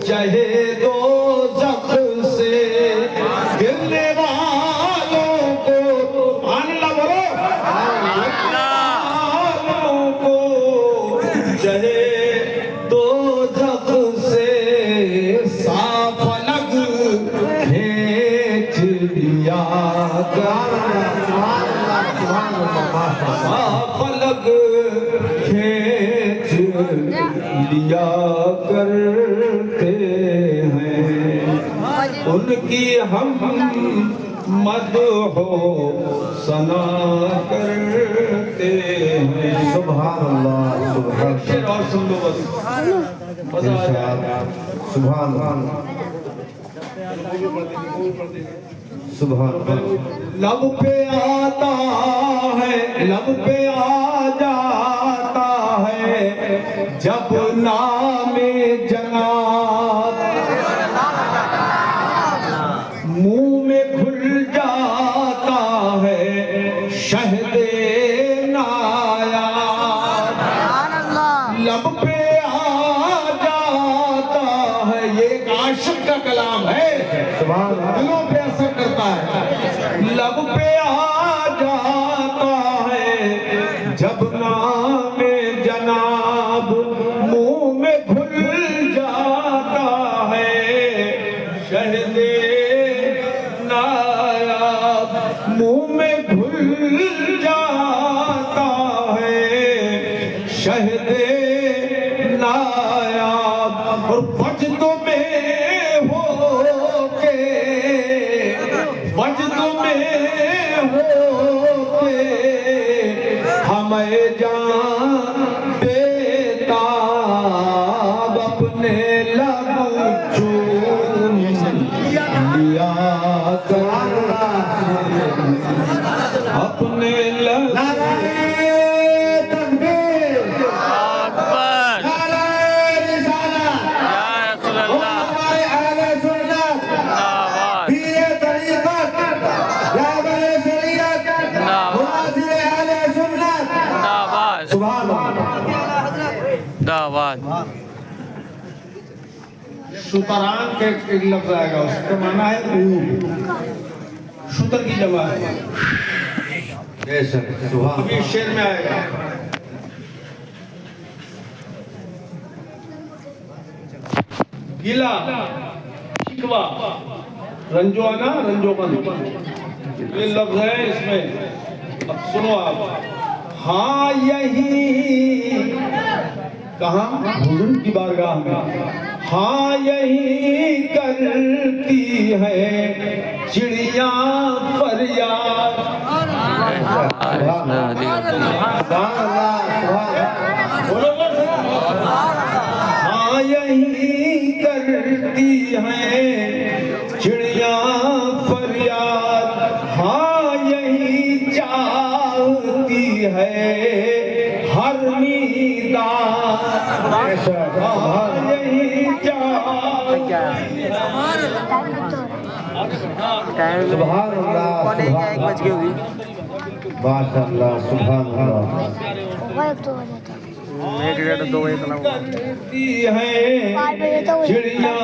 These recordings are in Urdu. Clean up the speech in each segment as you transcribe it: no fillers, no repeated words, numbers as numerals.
چہے دوزخ سے گرنے والوں کو اللہ بولو والوں کو چہے دوزخ سے صاف الگ کھینچ لیا فلک کھینچ لیا کرتے ہیں ان کی ہم مدح و ثنا کرتے ہیں سبحان اللہ سبحان شیر اور سن لو بس مزہ آ جائے سبحان اللہ سبحان اللہ لب پہ آتا ہے لب پہ آ جاتا ہے جب نام جناب منہ میں کھل جاتا ہے شہد نایاب لب پہ آ جاتا ہے یہ ایک عاشق کا کلام ہے سبحان اللہ دلوں پہ اثر کرتا ہے لب پہ آ جاتا ہے جب نام جناب منہ میں گھل جاتا ہے شہد نایاب منہ میں گھل جاتا ہے شہد نایاب اور وجد میں ہو کے وجد میں ہو کے ہمیں جان بےتاب اپنے لب چوم لیا کر اپنے لب شتران کے ایک لفظ آئے گا اس کا معنی ہے اونٹ شتر کی جمع ہے ابھی شعر میں آئے گا گلا شکوہ رنجو آنا رنجو من یہ لفظ ہے اس میں اب سنو آپ ہاں یہی کہاں حضور کی بارگاہ میں ہاں یہی کرتی ہے چڑیاں فریاد ہاں یہی کرتی ہے چڑیاں فریاد ہاں یہی چاہتی ہے ہر نیدان یہی سبحان اللہ ماشاء اللہ سبحان اللہ چڑیاں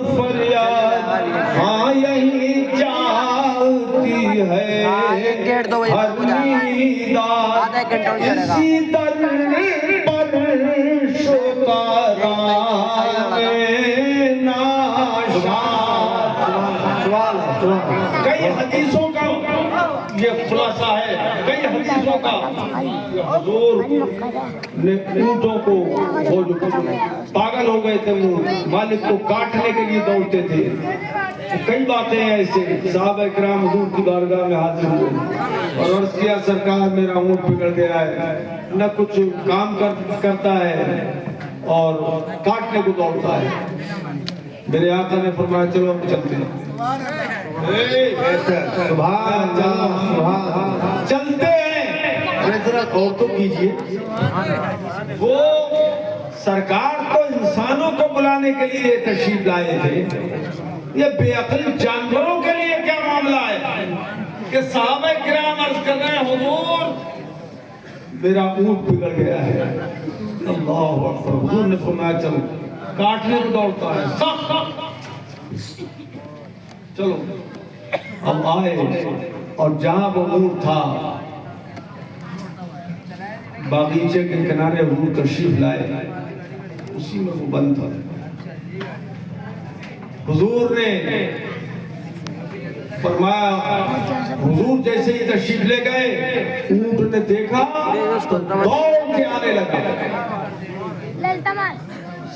فریاد ہاں یہی چاہتی ہے ہر نیدان اسی در پر شکران کئی حدیثوں کا یہ خلاصہ ہے کئی حدیثوں کا حضور نے اونٹوں کو وہ جو پاگل ہو گئے تھے وہ مالک کو کاٹنے کے لیے دوڑتے تھے کئی باتیں ہیں ایسے صحابہ کرام حضور کی بارگاہ میں حاضر ہوئے اور عرض کیا سرکار میرا اونٹ بگڑ گیا ہے نہ کچھ کام کرتا ہے اور کاٹنے کو دوڑتا ہے میرے آقا نے فرمایا چلو ہم چلتے ہیں سبحان اللہ چلتے ہیں ذرا غور تو کیجئے وہ سرکار تو انسانوں کو بلانے کے لیے تشریف لائے تھے یہ بے عقل جانوروں کے لیے کیا معاملہ ہے کہ صحابہ کرام عرض کر رہے ہیں حضور میرا اونٹ بگڑ گیا ہے اللہ اکبر حضور نے فرمایا چلو کاٹنے کو دوڑتا ہے سخت. چلو اب آئے اور جہاں وہ اونٹ تھا باغیچے کے کنارے حضور تشریف لائے, اسی میں وہ بند تھا. حضور نے فرمایا, حضور جیسے ہی تشریف لے گئے اونٹ نے دیکھا تو دوڑ کے آنے لگا.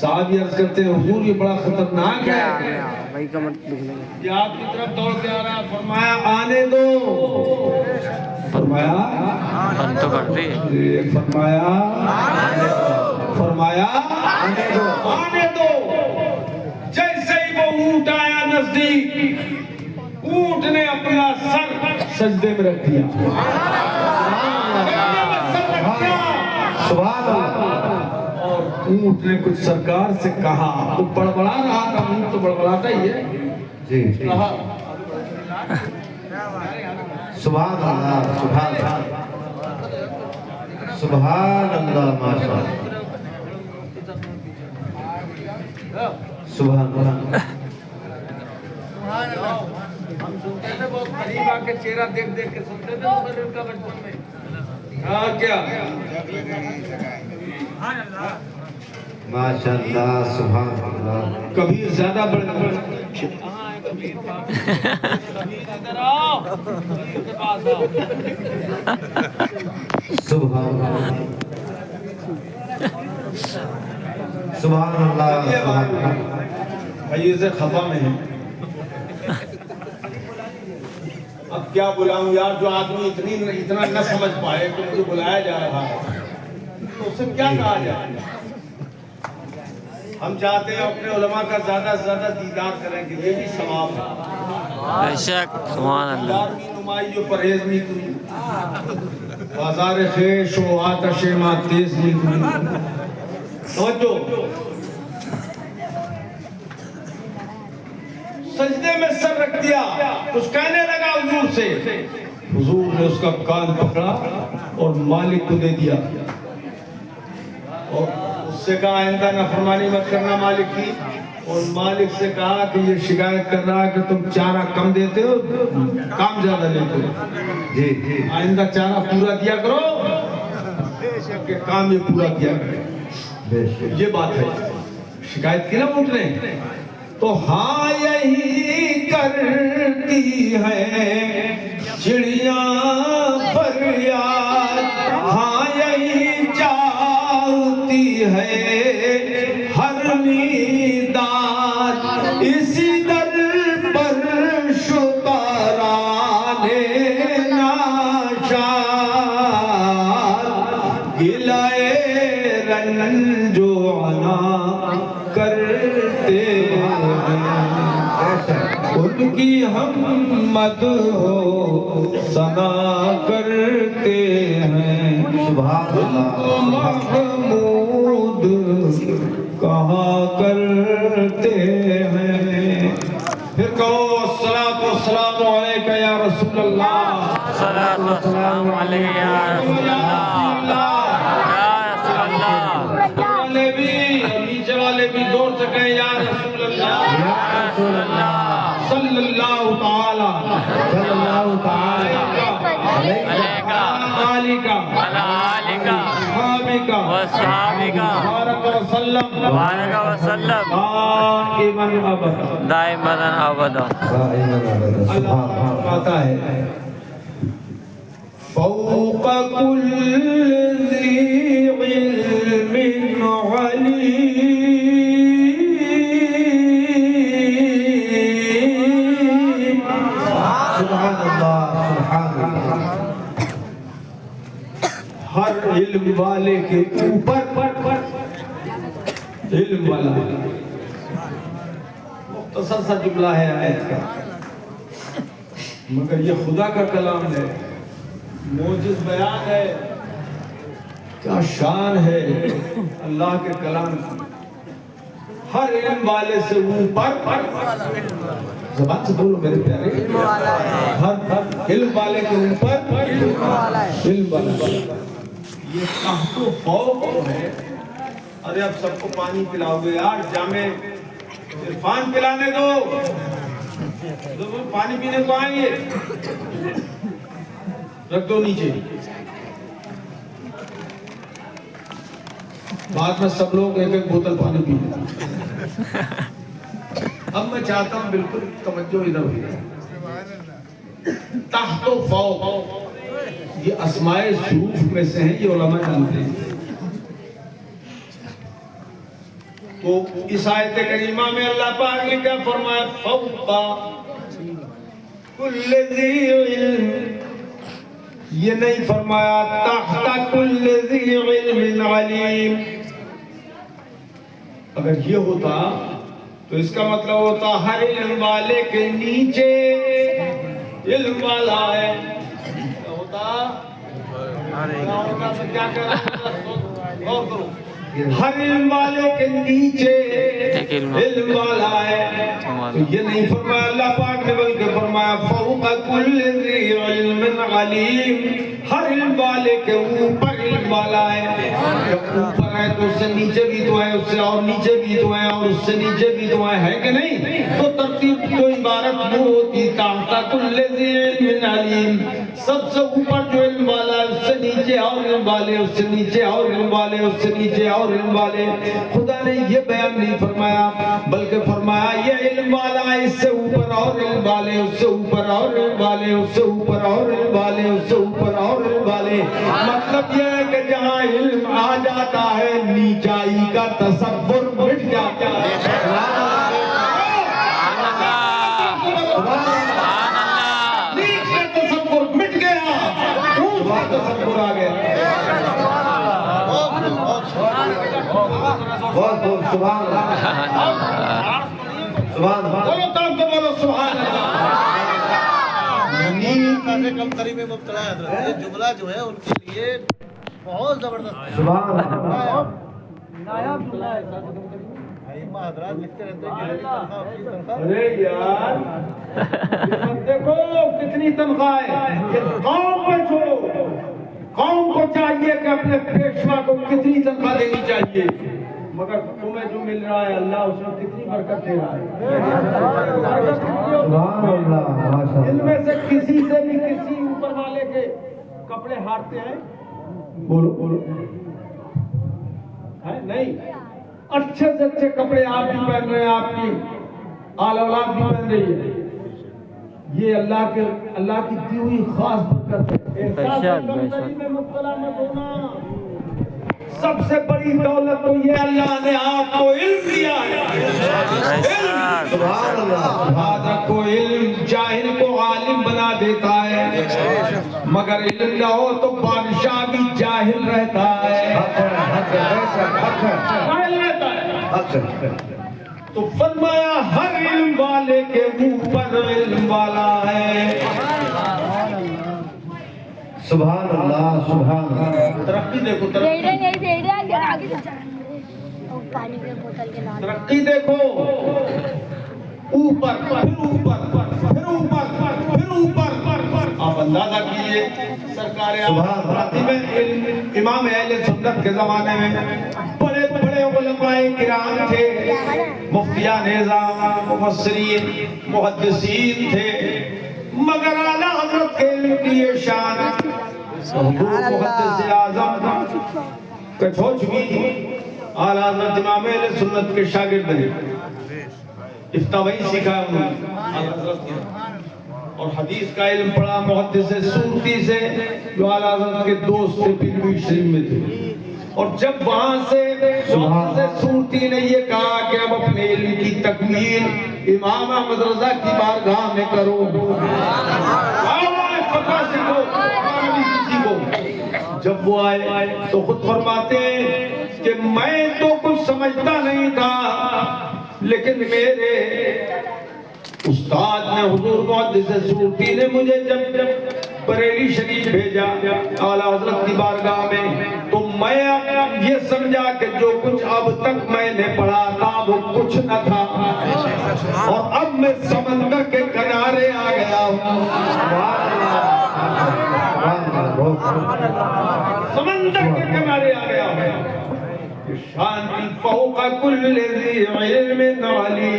صحابی عرض کرتے ہیں حضور یہ بڑا خطرناک ہے, یہ آپ کی طرف دوڑ کے آ رہا ہے. فرمایا آنے دو. فرمایا بند تو کر دے. فرمایا آنے دو. جیسے ہی وہ اونٹ آیا نزدیک, اونٹ نے اپنا سر سجدے میں رکھ دیا. سبحان اللہ. اور اونٹ نے کچھ سرکار سے کہا, وہ بڑبڑا رہا تھا, اونٹ تو بڑبڑاتا ہی ہے. جی جی کہا سبحان اللہ. سبحان اللہ. سبحان اللہ. ماشاء اللہ. سبحان اللہ. ہم سنتے تھے بہت قریب آ کے چہرہ دیکھ دیکھ کے سنتے تھے مغرب کا بچپن میں. ہاں کیا ماشاء اللہ. سبحان اللہ. کبھی زیادہ بڑے سبحان اللہ. سبحان اللہ. سبحان اللہ. بھائی سے خفا میں ہے. اب کیا بلاؤں یار, جو آدمی اتنا نہ سمجھ پائے کہ مجھے بلایا جا رہا ہے تو اس سے کیا کہا جائے. ہم چاہتے ہیں اپنے علماء کا زیادہ سے زیادہ دیدار کریں کہ یہ بھی ثواب ہے. بے شک. سبحان اللہ. یارویں نمائی جو پرہیز نہیں کری, بازار خیش و آتش ماں تیز نہیں کری. توجہ, سجدے میں سر رکھ دیا. کچھ کہنے لگا حضور سے, حضور نے اس کا کان پکڑا اور مالک کو دے دیا اور اس سے کہا آئندہ نافرمانی مت کرنا مالک کی. اور مالک سے کہا کہ یہ شکایت کر رہا ہے کہ تم چارہ کم دیتے ہو, کام زیادہ لیتے ہو. جی جی آئندہ چارہ پورا دیا کرو کہ کام یہ پورا کیا کرے. بے شک. یہ بات ہے. شکایت کی نا اونٹ نے تو ہاں یہی کرتی ہے چڑیاں فریاد, ہاں یہی چاہتی ہے ہر میدان, اسی در پر شتران ناشاد گلائے رنج و عنا کرتے ان کی ہم مد ہو ثنا کرتے ہیں. سبحان اللہ. محمود کہا کرتے ہیں. پھر کہو الصلاۃ والسلام علیک یا رسول اللہ. الصلاۃ والسلام علیک یا رسول اللہ. یا رسول اللہ. والے بھی نیچے والے بھی زور سے کہیں یا رسول اللہ. یا رسول اللہ. صلی اللہ تعالی صلی اللہ تعالی علیکہ علیکہ علیکہ صحابیکہ وصحابیکہ بارک وسلم بارک وسلم دائما ابدا. دائماً ابدا. اللہ فرماتا ہے فوق کل ذی علم علیم. سبحان اللہ. سبحان اللہ. ہر علم والے کے اوپر علم والا. مختصر سا جملہ ہے آیت کا, مگر یہ خدا کا کلام ہے, موجز بیان ہے. کیا شان ہے اللہ کے کلام کی. ہر علم والے سے اوپر, زبان سے بولو میرے پیارے, ہر علم والے کے اوپر علم والا. یہ تحت و فوق ہے, ارے اب سب کو پانی پلاؤ گے یار، جامع عرفان پلانے دو، پانی پینے کو آئیں گے، رکھ دو نیچے۔ بعد میں سب لوگ ایک ایک بوتل پانی پی لیں۔ اب میں چاہتا ہوں بالکل توجہ ادھر ہو جائے۔ تحت و فوق یہ اسماء حروف میں سے ہیں، یہ علماء جانتے ہیں۔ تو اس آیت کریمہ میں اللہ پاک نے کیا فرمایا؟ فوق کل ذی علم، یہ نہیں فرمایا تحت کل ذی علم علیم۔ اگر یہ ہوتا تو اس کا مطلب ہوتا ہر علم والے کے نیچے علم والا ہے۔ کیا ہوتا؟ کیا کہہ رہا ہوں؟ غور کرو، ہر علم والے کے نیچے علم والا ہے۔ تو یہ نہیں فرمایا اللہ پاک نے، بلکہ فرمایا فوق کل ذی علم علیم، ہر علم والے کے اوپر علم والا ہے۔ جب اوپر ہے تو اس سے نیچے بھی تو ہے، اس سے اور نیچے بھی تو ہے، اور اس سے نیچے بھی تو ہے کہ نہیں؟ تو ترتیب تو عبارت وہ ہوتی تحت کل ذی علم علیم، سب سے اوپر جو علم والا ہے اس سے نیچے اور علم والے، اس سے نیچے اور علم والے، اس سے نیچے اور علم والے۔ خدا نے یہ بیان نہیں فرمایا، بلکہ فرمایا یہ علم والا ہے، اس سے اوپر اور علم والے، اس سے اوپر اور علم والے، اس سے اوپر اور علم والے، اس سے اوپر اور علم والے۔ مطلب یہ ہے کہ جہاں علم آ جاتا ہے نیچائی کا تصور مٹ جاتا ہے۔ نیچے تصور مٹ گیا، اوپر تصور آ گیا۔ بہت بہت سبحان اللہ، سبحان اللہ، بولو تب تو بولو سبحان اللہ۔ کم تری میں مبتلا ہے حضرت، یہ جملہ جو ہے ان کے لیے بہت زبردست ہے، سبحان اللہ۔ نایاب جملہ ہے۔ ائمہ حضرات لکھتے رہتے ہیں کہ ارے یار دیکھو کتنی تنخواہ ہے، یہ قوم پہ چھوڑو، قوم کو چاہیے کہ اپنے پیشوا کو کتنی تنخواہ دینی چاہیے، مگر تمہیں جو مل رہا ہے اللہ اس میں کتنی برکت دے رہا ہے۔ سبحان اللہ، ماشاء ان اللہ۔ میں سے کسی سے بھی کسی اوپر والے کے کپڑے ہارتے ہیں؟ بولو بولو، ہے نہیں؟ اچھے سے اچھے کپڑے آپ بھی پہن رہے ہیں، آپ کی آل اولاد بھی پہن رہی ہے، یہ اللہ کی دی ہوئی خاص برکت ہے۔ احساس کمتری میں مبتلا مت ہونا۔ سب سے بڑی دولت تو یہ اللہ نے آپ کو علم دیا ہے۔ سبحان اللہ۔ یاد رکھو، علم جاہل کو عالم بنا دیتا ہے، مگر علم نہ ہو تو بادشاہ بھی جاہل رہتا ہے، جاہل رہتا ہے۔ تو فرمایا ہر علم والے کے اوپر علم والا ہے۔ سبحان اللہ، سبحان اللہ۔ ترقی دیکھو، ترقی دیکھو، اوپر پھر اوپر پھر اوپر پھر اوپر۔ آپ اندازہ کیجئے سرکار عالم میں امام اہل سنت کے زمانے میں بڑے بڑے علماء کرام تھے، مفتیان نظام، مفسرین، محدثین تھے، مگر اعلیٰ حضرت کے علم کی یہ شان حضور محدث اعظم کچھوچ بھی اعلیٰ حضرت امام اہل سنت کے شاگرد ہیں، افتاء وہی سیکھا انہوں نے، اور حدیث کا علم پڑھا محدث سورتی سے جو اعلیٰ حضرت کے دوست تھے، پیر شریف میں تھے۔ اور جب وہاں سے محدث سورتی نے یہ کہا کہ اب اپنے علم کی تکمیل امام احمد رضا کی بارگاہ میں کرو، فقہ سیکھو، سیکھو۔ جب وہ آئے تو خود فرماتے ہیں کہ میں تو کچھ سمجھتا نہیں تھا، لیکن میرے استاد نے حضور محدث سورتی نے مجھے جب بریلی شریف بھیجا اعلیٰ حضرت کی بارگاہ میں، تو میں یہ سمجھا کہ جو کچھ اب تک میں نے پڑھا تھا وہ کچھ نہ تھا، اور اب میں سمندر کے کنارے آ گیا ہوں۔ سمندر کے کنارے آ گیا ہوں۔ شانتی فوق کل ذی علم علی،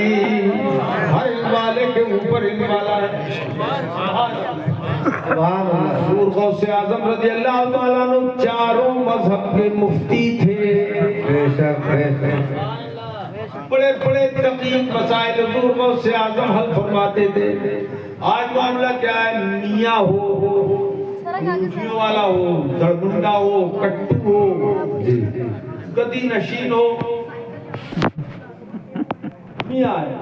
ہر علم والے کے اوپر علم والا ہے. سبحان اللہ. حضور غوث اعظم رضی اللہ تعالیٰ عنہ چاروں مذہب کے مفتی تھے. بے شک بے شک. بڑے بڑے دقیق مسائل حضور غوث اعظم حل فرماتے تھے. آج معاملہ کیا ہے، میاں ہو، موچیوں والا ہو، دڑبنڈا ہو، کٹو ہو، گدی نشین ہو، میاں ہے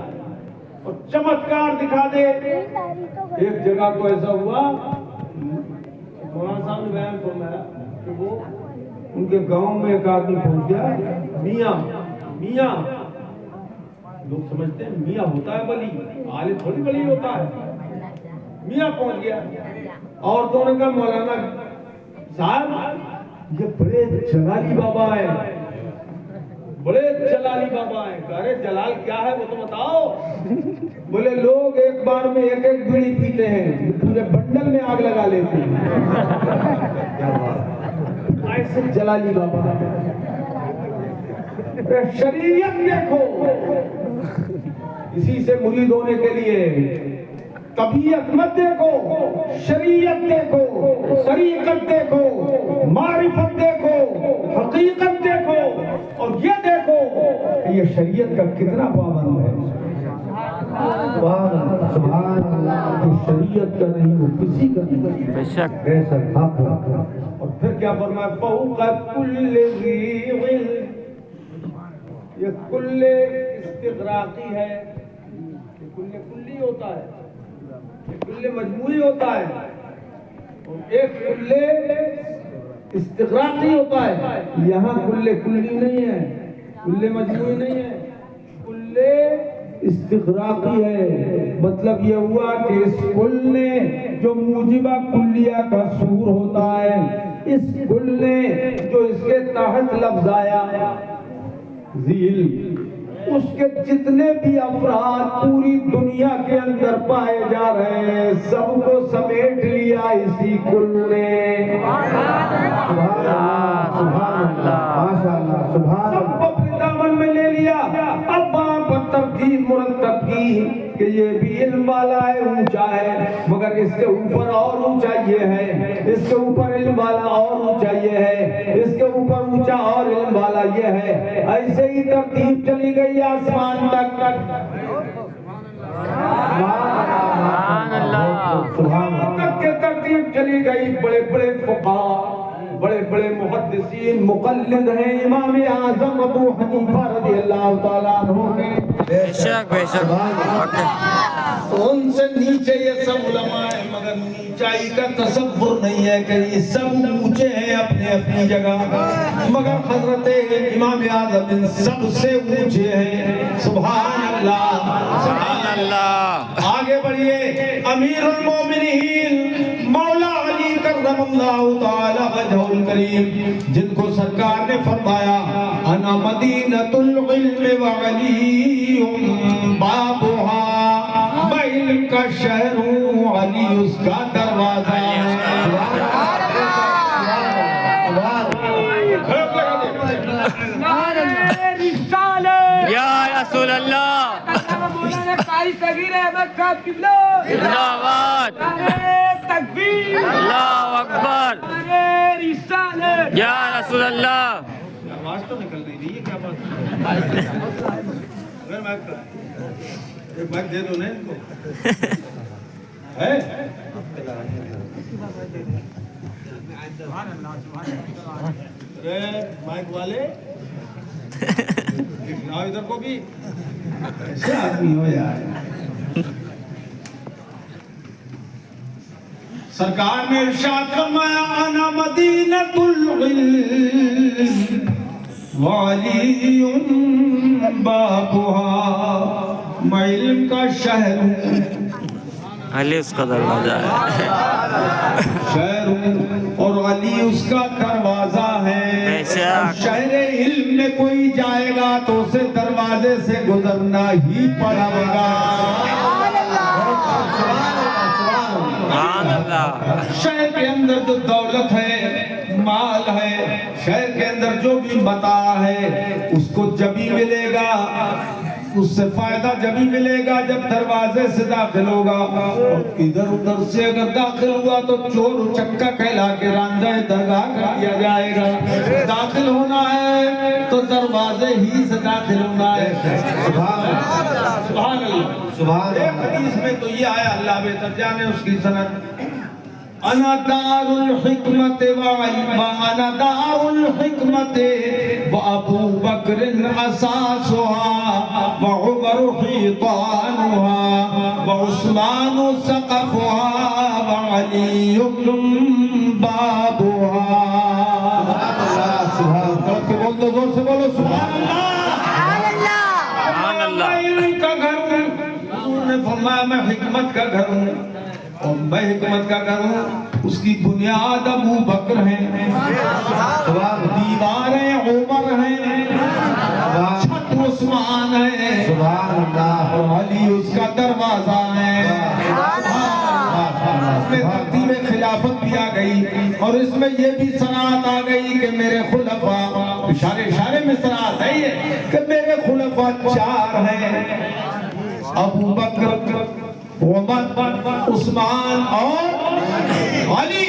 اور چمتکار دکھا دے. ایک جگہ کو ایسا ہوا، مولانا صاحب نے بیان فرمایا کہ وہ ان کے گاؤں میں ایک آدمی پہنچ گیا، میاں لوگ سمجھتے ہیں میاں ہوتا ہے ولی، عالم تھوڑی ولی ہوتا ہے. میاں پہنچ گیا، عورتوں نے کہا مولانا صاحب یہ بڑے جلالی بابا ہے، بڑے جلالی بابا ہے. ارے جلال کیا ہے وہ تو بتاؤ. بولے لوگ ایک بار میں ایک ایک بیڑی پیتے ہیں، پورے بنڈل میں آگ لگا لیتے ہیں. ایسے جلالی بابا. شریعت دیکھو، اسی سے مرید ہونے کے لیے طبیعت مت دیکھو، شریعت دیکھو، طریقت دیکھو، معرفت دیکھو، حقیقت دیکھو، اور یہ دیکھو کہ یہ شریعت کا کتنا پابند ہے. سبحان اللہ. جو شریعت کا نہیں وہ کسی کا نہیں. بے شک بے شک. حق حق. اور پھر کیا فرمایا، فوق کل ذی علم. یہ کل استغراقی ہے، یہ کل کلی ہوتا ہے، یہ کل مجموعی ہوتا ہے، اور ایک کل استغراقی ہوتا ہے. یہاں کل کلی نہیں ہے، کل مجموعی نہیں ہے، کل استغراقی ہے. مطلب یہ ہوا کہ اس کل نے جو موجبہ کلیہ کا سور ہوتا ہے، اس کل نے جو اس کے تحت لفظ آیا ذیل، اس کے جتنے بھی افراد پوری دنیا کے اندر پائے جا رہے ہیں سب کو سمیٹ لیا اسی کل نے. سبحان اللہ. سبحان اللہ. ماشاء اللہ. سبحان سب اللہ. کو اپنے دامن میں لے لیا. اب وہاں پر ترتیب مرتب کی کہ یہ بھی علم والا ہے، اونچا ہے، مگر اس کے اوپر اور اونچا یہ ہے، اس کے اوپر علم والا اور اونچا یہ ہے، اس کے اوپر اونچا اور علم والا یہ ہے. ایسے ہی ترتیب چلی گئی آسمان تک. سبحان اللہ. سبحان تک کے ترتیب چلی گئی. بڑے بڑے فقہاء، بڑے بڑے محدثین مقلد ہیں. امام اعظم ابو حنیفہ رضی اللہ تعالیٰ عنہ نے بے شک بے شک. ان سے نیچے یہ سب علماء ہیں، مگر نیچائی کا تصور نہیں ہے کہ یہ سب اونچے ہیں اپنے اپنی جگہ، مگر حضرت امام اعظم ان سب سے اونچے ہیں. سبحان اللہ. سبحان اللہ. آگے بڑھیے. امیر المومنین مولا علی کرم اللہ تعالی وجہ الکریم، جن کو سرکار نے فرمایا انا مدینۃ العلم وعلی بابها، میں علم کا شہر ہوں، علی اس کا دروازہ ہے. یا رسول اللہ. زندہ باد. اللہ اکبر. یا رسول اللہ. آواز تو نکل نہیں رہی ہے، کیا بات ہے؟ اگر مائک ایک مائک دے دو نا ان کو. ہے مائک والے دکھلاؤ ادھر کو بھی. ایسے آدمی ہو یار. سرکار نے ارشاد فرمایا انا مدینۃ العلم وعلی بابها، میں علم کا شہر ہوں، علی اس کا دروازہ ہے. شہر ہوں اور علی اس کا دروازہ ہے. بے شک. شہر علم میں کوئی جائے گا تو اسے دروازے سے گزرنا ہی پڑے گا. سبحان اللہ. شہر کے اندر جو دولت ہے مال ہے، شہر کے اندر جو بھی متاع ہے اس کو جبھی ملے گا، اس سے فائدہ جبھی ملے گا جب دروازے سے داخل ہوگا، اور ادھر ادھر سے اگر داخل ہوا تو چور چکا کہلا کے راندہ درگاہ کر دیا جائے گا۔ داخل ہونا ہے تو دروازے ہی سے داخل ہونا ہے۔ سبحان اللہ سبحان اللہ۔ سبحان ایک اللہ حدیث میں تو یہ آیا، اللہ بہتر جانے اس کی سند، انا دار الحکمت وانا دار الحکمت وابو بکر اساسها وعمر حیطانها وعثمان سقفها وعلی بابها۔ سبحان اللہ کہ بول دو، زور سے بولو سبحان اللہ۔ سبحان اللہ۔ میں علم کا گھر ہوں، حضور نے فرمایا میں حکمت کا گھر ہوں، اور میں حکمت کا گھر ہوں، اس کی بنیاد ابو بکر ہیں، دیواریں عمر ہیں، چھت عثمان ہے، سبحان اللہ اور علی اس کا دروازہ ہے۔ اس میں ترتیب خلافت بھی آ گئی، اور اس میں یہ بھی صنعت آ گئی کہ میرے خلفاء، اشارے میں صنعت ہے یہ کہ میرے خلفاء 4 ہیں، ابو بکر، عمر، عثمان اور علی۔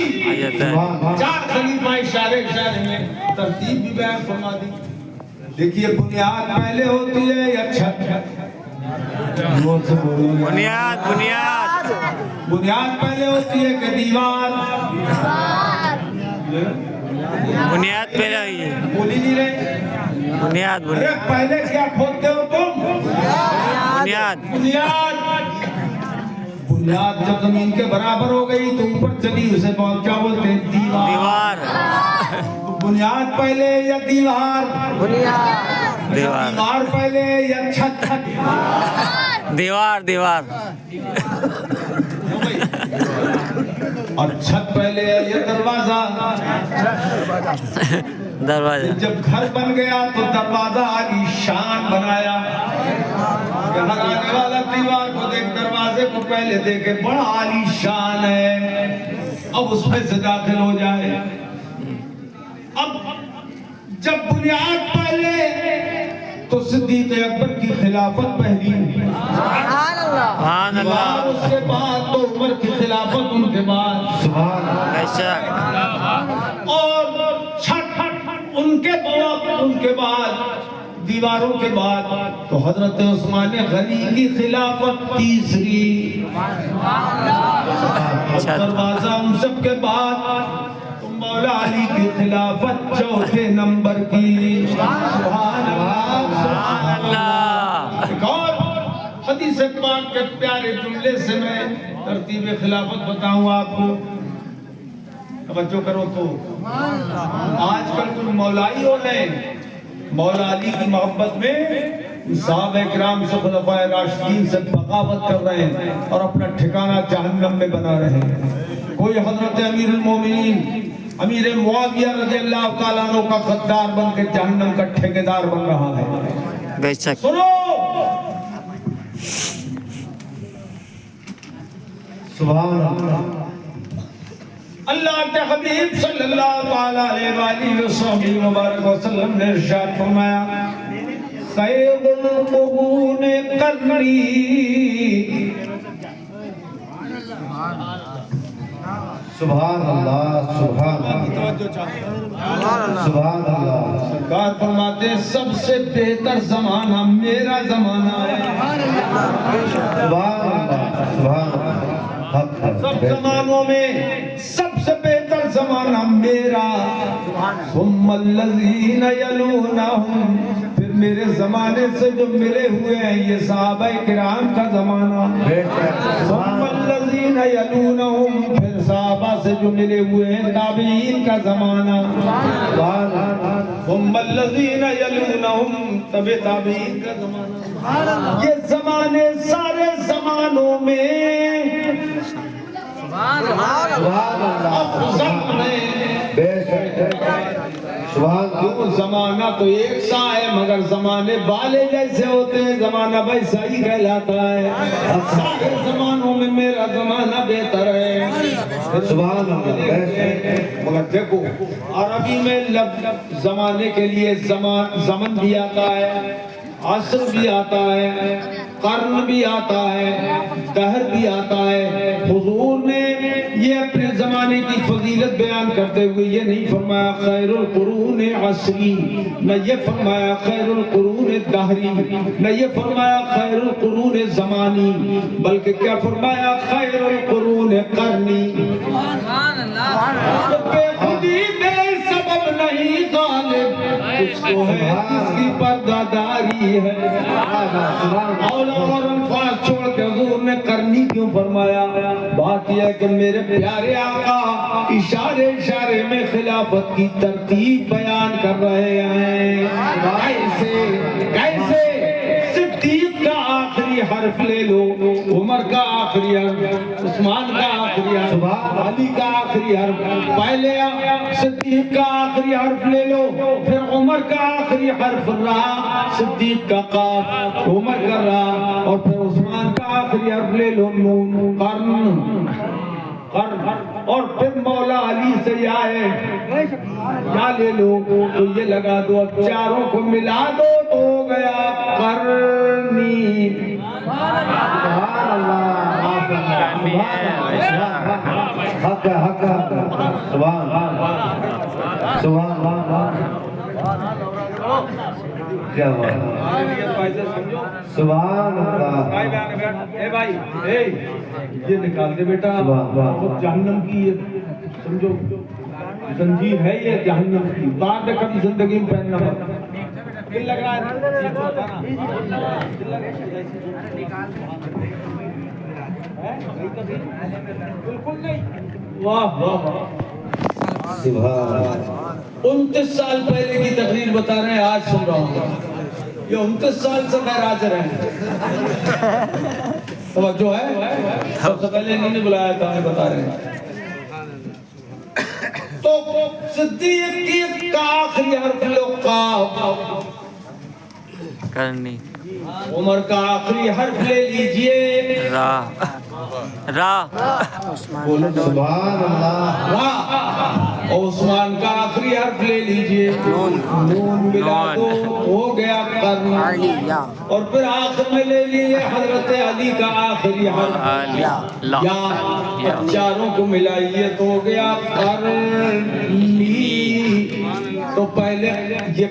4 خلیفہ اشارے میں، ترتیب بھی بیان فرما دی۔ دیکھیے بنیاد پہلے ہوتی ہے یا چھت؟ بنیاد بنیاد بنیاد پہلے ہوتی ہے کہ دیوار؟ بنیاد پہ رہی ہے، بول ہی نہیں رہے۔ بنیاد ارے بنیاد پہلے کیا کھودتے ہو تم؟ بنیاد بنیاد۔ بنیاد جب زمین کے برابر ہو گئی تو اوپر چلی، اسے بہت کیا بولتے ہیں؟ دیوار۔ دیوار بنیاد پہلے یا دیوار؟ دیوار دیوار پہلے یا چھت؟ دیوار دیوار اور چھت پہلے ہے یا دروازہ؟ دروازہ۔ جب گھر بن گیا تو دروازہ عالی شان بنایا، ہر آنے والا دیوار کو دیکھ، دروازے کو پہلے دیکھے بڑا عالی شان ہے، اب اس میں سے داخل ہو جائے۔ اب جب بنیاد پہلے تو صدیق اکبر کی خلافت پہلی، سبحان دیوار اللہ، اس کے بعد تو عمر کی خلافت ان کے بعد، سبحان اللہ بے شک، اور چھت ان کے بعد دیواروں کے بعد تو حضرت عثمان غنی کی خلافت تیسری، دروازہ ان سب کے بعد تو مولا علی کی خلافت چوتھے نمبر کی۔ سبحان اللہ سبحان اللہ۔ ایک اور حدیث پاک کے پیارے جملے سے میں ترتیب خلافت بتاؤں آپ کو، توجہ کرو تو آج کل کوئی مولائی ہو گئے، مولا علی کی محبت میں صحابہ کرام سے، خلفائے راشدین سے بغاوت کر رہے ہیں اور اپنا ٹھکانہ جہنم میں بنا رہے ہیں۔ کوئی حضرت امیر المومنین امیر معاویہ رضی اللہ تعالیٰ عنہ کا غدار بن کے جہنم کا ٹھیکیدار بن رہا ہے۔ بے شک، سنو، سبحان اللہ اللہ کے حبیب صلی اللہ علیہ وآلہ وسلم نے ارشاد فرمایا، خیر القرون قرنی، سبحان اللہ سبحان اللہ سبحان اللہ۔ سرکار فرماتے ہیں سب سے بہتر زمانہ میرا زمانہ ہے۔ سبحان اللہ سبحان اللہ، حق ہے۔ سب زمانوں میں سب سے بہتر زمانہ میرا، ثم الذین یلونہم، پھر میرے زمانے سے جو ملے ہوئے ہیں یہ صحابہ کرام کا زمانہ، ثم الذین یلونہم، پھر صحابہ سے جو ملے ہوئے ہیں تابعین کا زمانہ، ثم الذین یلونہم، تب تابعین کا زمانہ۔ یہ زمانے سارے زمانوں میں افضل ہیں۔ بے شک سبحان کیوں زمانہ تو ایک سا ہے مگر زمانے والے جیسے ہوتے ہیں، زمانہ ویسا ہی کہلاتا ہے۔ سارے زمانوں میں میرا زمانہ بہتر ہے۔ سبحان اللہ۔ مگر دیکھو عربی میں لفظ زمانے کے لیے زمن بھی آتا ہے، عصر بھی آتا ہے، قرن بھی آتا ہے، دہر بھی آتا ہے۔ حضور نے یہ اپنے زمانے کی فضیلت بیان کرتے ہوئے یہ نہیں فرمایا خیر القرون عصری، نہ یہ فرمایا خیر القرون دہری، نہ یہ فرمایا خیر القرون زمانی، بلکہ کیا فرمایا خیر القرون قرنی۔ بے خودی بے سبب نہیں غالب، اس کو ہے جس کی پرداداری ہے۔ اور الفاظ چھوڑ کے حضور نے کرنی کیوں فرمایا؟ بات یہ ہے کہ میرے پیارے آقا اشارے اشارے میں خلافت کی ترتیب بیان کر رہے ہیں۔ کیسے صدیق کا آخری حرف لے لو، عمر کا آخری حرف، عثمان کا آخری حرف، علی کا آخری حرف، پہلے صدیق کا آخری حرف لے لو، پھر عمر کا آخری حرف را، صدیق کا قاف، عمر کا را، اور پھر عثمان کا آخری حرف لے لو نون، قرن، اور پھر مولا علی سے یا لے لو تو یہ لگا دو، اب چاروں کو ملا دو تو ہو گیا قرنی۔ سبحان اللہ، حق ہے، حق ہے، سبحان اللہ، سبحان اللہ، کیا بات، سبحان اللہ۔ اے بھائی، یہ نکال دے بیٹا، جہنم کی یہ سمجھو زنجیر ہے، یہ جہنم کی، بعد میں کبھی زندگی میں پہننا پڑتا۔ دل لگ رہا ہے بالکل نہیں۔ واہ واہ واہ، سبحان 29 سال پہلے کی تقریر بتا رہے ہیں، آج سن رہا ہوں، یہ 29 سال سے غیر حاضر ہیں۔ توجہ ہے، سب سے پہلے انہوں نے بلایا تھا، ہمیں بتا رہے ہیں۔ تو صدیق کا آخری حرف لو قاف، کرنی، عمر کا آخری حرف لے لیجئے را، بولو سبحان اللہ۔ را، اور عثمان کا آخری حرف لے لیجئے نون ملا دو ہو گیا قرن، اور پھر آخر میں لے لیجئے حضرت علی کا آخری حرف یا، چاروں کو ملائیے تو ہو گیا قرنی۔ تو پہلے یہ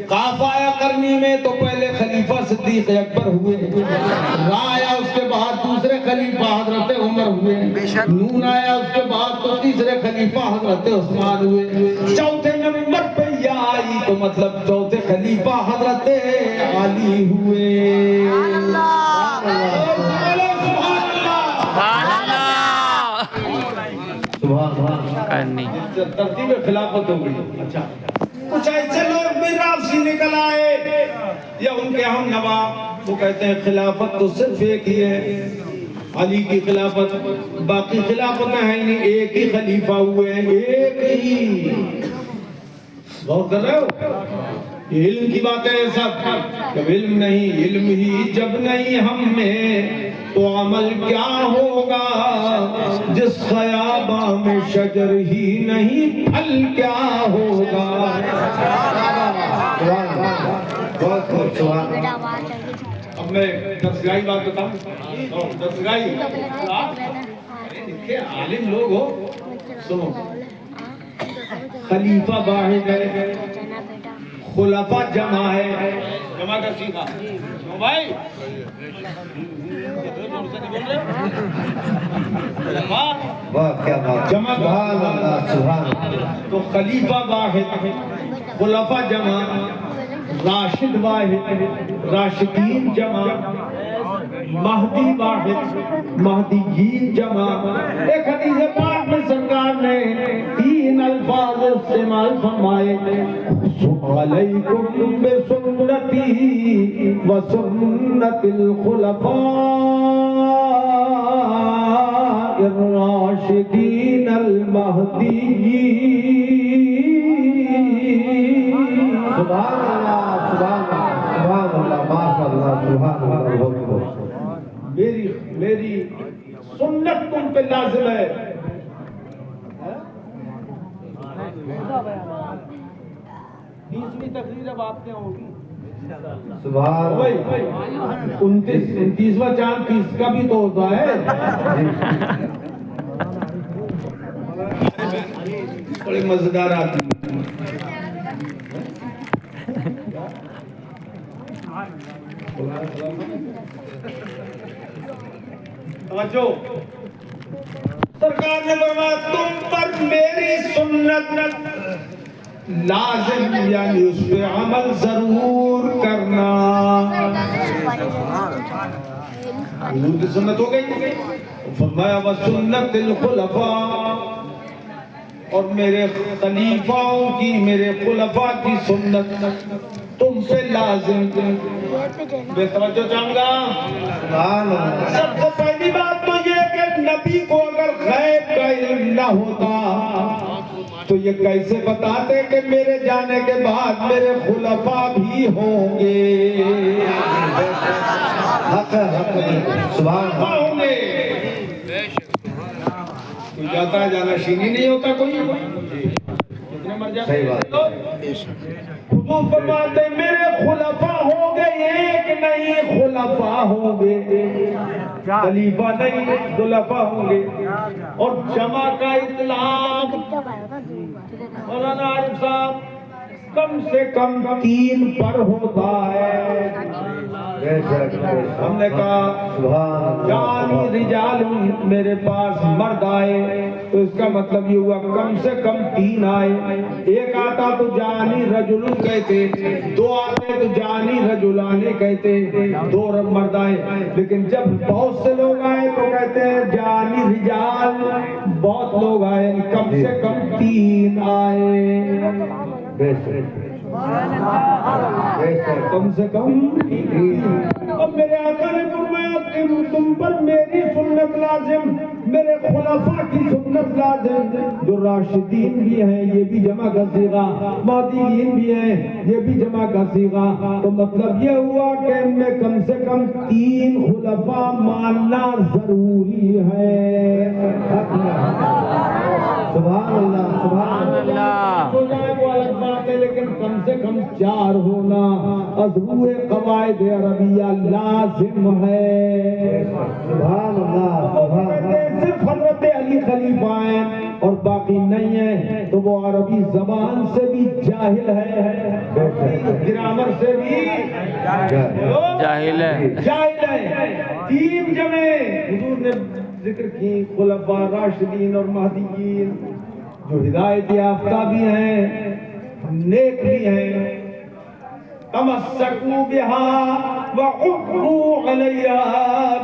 قاف آیا کرنی میں تو پہلے خلیفہ صدیق اکبر ہوئے، را آیا اس کے بعد دوسرے خلیفہ حضرت عمر ہوئے، نون آیا اس کے بعد تو تیسرے خلیفہ حضرت عثمان ہوئے، چوتھے نمبر پہ یا آئی تو مطلب چوتھے خلیفہ حضرت علی ہوئے۔ کرنی، ترتیب خلافت ہو گئی۔ اچھا، کچھ ایسے لوگ بھی رافضی نکل آئے یا ان کے ہم نوا، وہ کہتے ہیں خلافت تو صرف ایک ہی ہے، علی کی خلافت، باقی خلافتیں ہیں نہیں، ایک ہی خلیفہ ہوئے ہیں، ایک ہی۔ غور کر رہے ہو؟ یہ علم کی باتیں ہیں سب، جب علم نہیں، علم ہی جب نہیں ہم میں تو عمل کیا ہوگا، جس خیاباں میں شجر ہی نہیں پھل کیا ہوگا۔ بہت بہت سبحان۔ اب میں درسگاہی بات بتاؤں، درسگاہی آپ اتنے عالم لوگ ہو، سنو، خلیفہ واحد ہے، خلفاء جمع ہے، جمع کا سیکھا بھائی، واہ کیا بات، جمع سبحان اللہ، سبحان اللہ۔ تو خلیفہ واحد، خلفاء جمع، راشد واحد، راشدین جمع، مہدی واحد، مہدیین جمع۔ ایک حدیث پاک میں سرکار نے 3 الفاظ استعمال فرمائے، علیکم بسنتی وسنت الخلفاء الراشدین المہدیین سبحان اللہ سبحان اللہ ماشاء اللہ سبحان اللہ میری سنت تم پہ لازم ہے. 20ویں تقریر اب آپ کے ہوگی. سبحان بھائی 29واں چاند 30 کا بھی تو ہوتا ہے. بڑی مزیدار آتی ہے. سرکار نے فرمایا تم پر میری سنت لازم یعنی اس پہ عمل ضرور کرنا. حضور کی سنت ہو گئی. فرمایا وسنت الخلفاء اور میرے خلیفاؤں کی میرے خلفاء کی سنت تم سے لازم. بے توجہ چاہوں گا. سب سے پہلی بات تو یہ کہ نبی کو اگر غیب کا علم نہ ہوتا تو یہ کیسے بتاتے کہ میرے جانے کے بعد میرے خلفاء بھی ہوں گے. سبحان ہوں گے. کوئی جاتا ہے جانا شینی نہیں ہوتا کوئی. کتنے مر جاتے صحیح بات. حضور فرماتے میرے خلفاء ہوں گے. ایک نہیں خلفاء ہوں گے. خلیفہ نہیں خلفاء ہوں گے. اور جمع کا اطلاق مولانا عارف صاحب کم سے کم 3 پر ہوتا ہے. ہم نے کہا جانی رجال میرے پاس مرد آئے تو اس کا مطلب یہ ہوا کم سے کم 3 آئے. ایک آتا تو جانی رجل کہتے, 2 آتے تو جانی رجلانے کہتے, 2 مرد آئے. لیکن جب بہت سے لوگ آئے تو کہتے ہیں جانی رجال, بہت لوگ آئے کم سے کم 3 آئے. کم سے کم. اب میرے آقا نے فرمایا کہ تم پر میری سنت لازم, میرے خلفاء کی سنت لازم. جو راشدین بھی ہیں یہ بھی جمع کا صیغہ, مہدیین بھی ہیں یہ بھی جمع کا صیغہ. تو مطلب یہ ہوا کہ ان میں کم سے کم 3 خلفاء ماننا ضروری ہے. سبحان اللہ سبحان اللہ. ہو جائے وہ الگ بات ہے لیکن کم سے کم 4 ہونا ازروع قواعد عربیہ لازم ہے. سبحان اللہ سبحان اللہ. صرف حضرت علی خلیفہ ہیں اور باقی نہیں ہیں تو وہ عربی زبان سے بھی جاہل ہے, گرامر سے بھی جاہل ہے. جاہل ہے. 3 جمع حضور نے ذکر کی, خلفاء راشدین اور مہدیین, جو ہدایت یافتہ بھی ہیں نیک بھی ہیں. تمسکوا بها وعضوا علیہا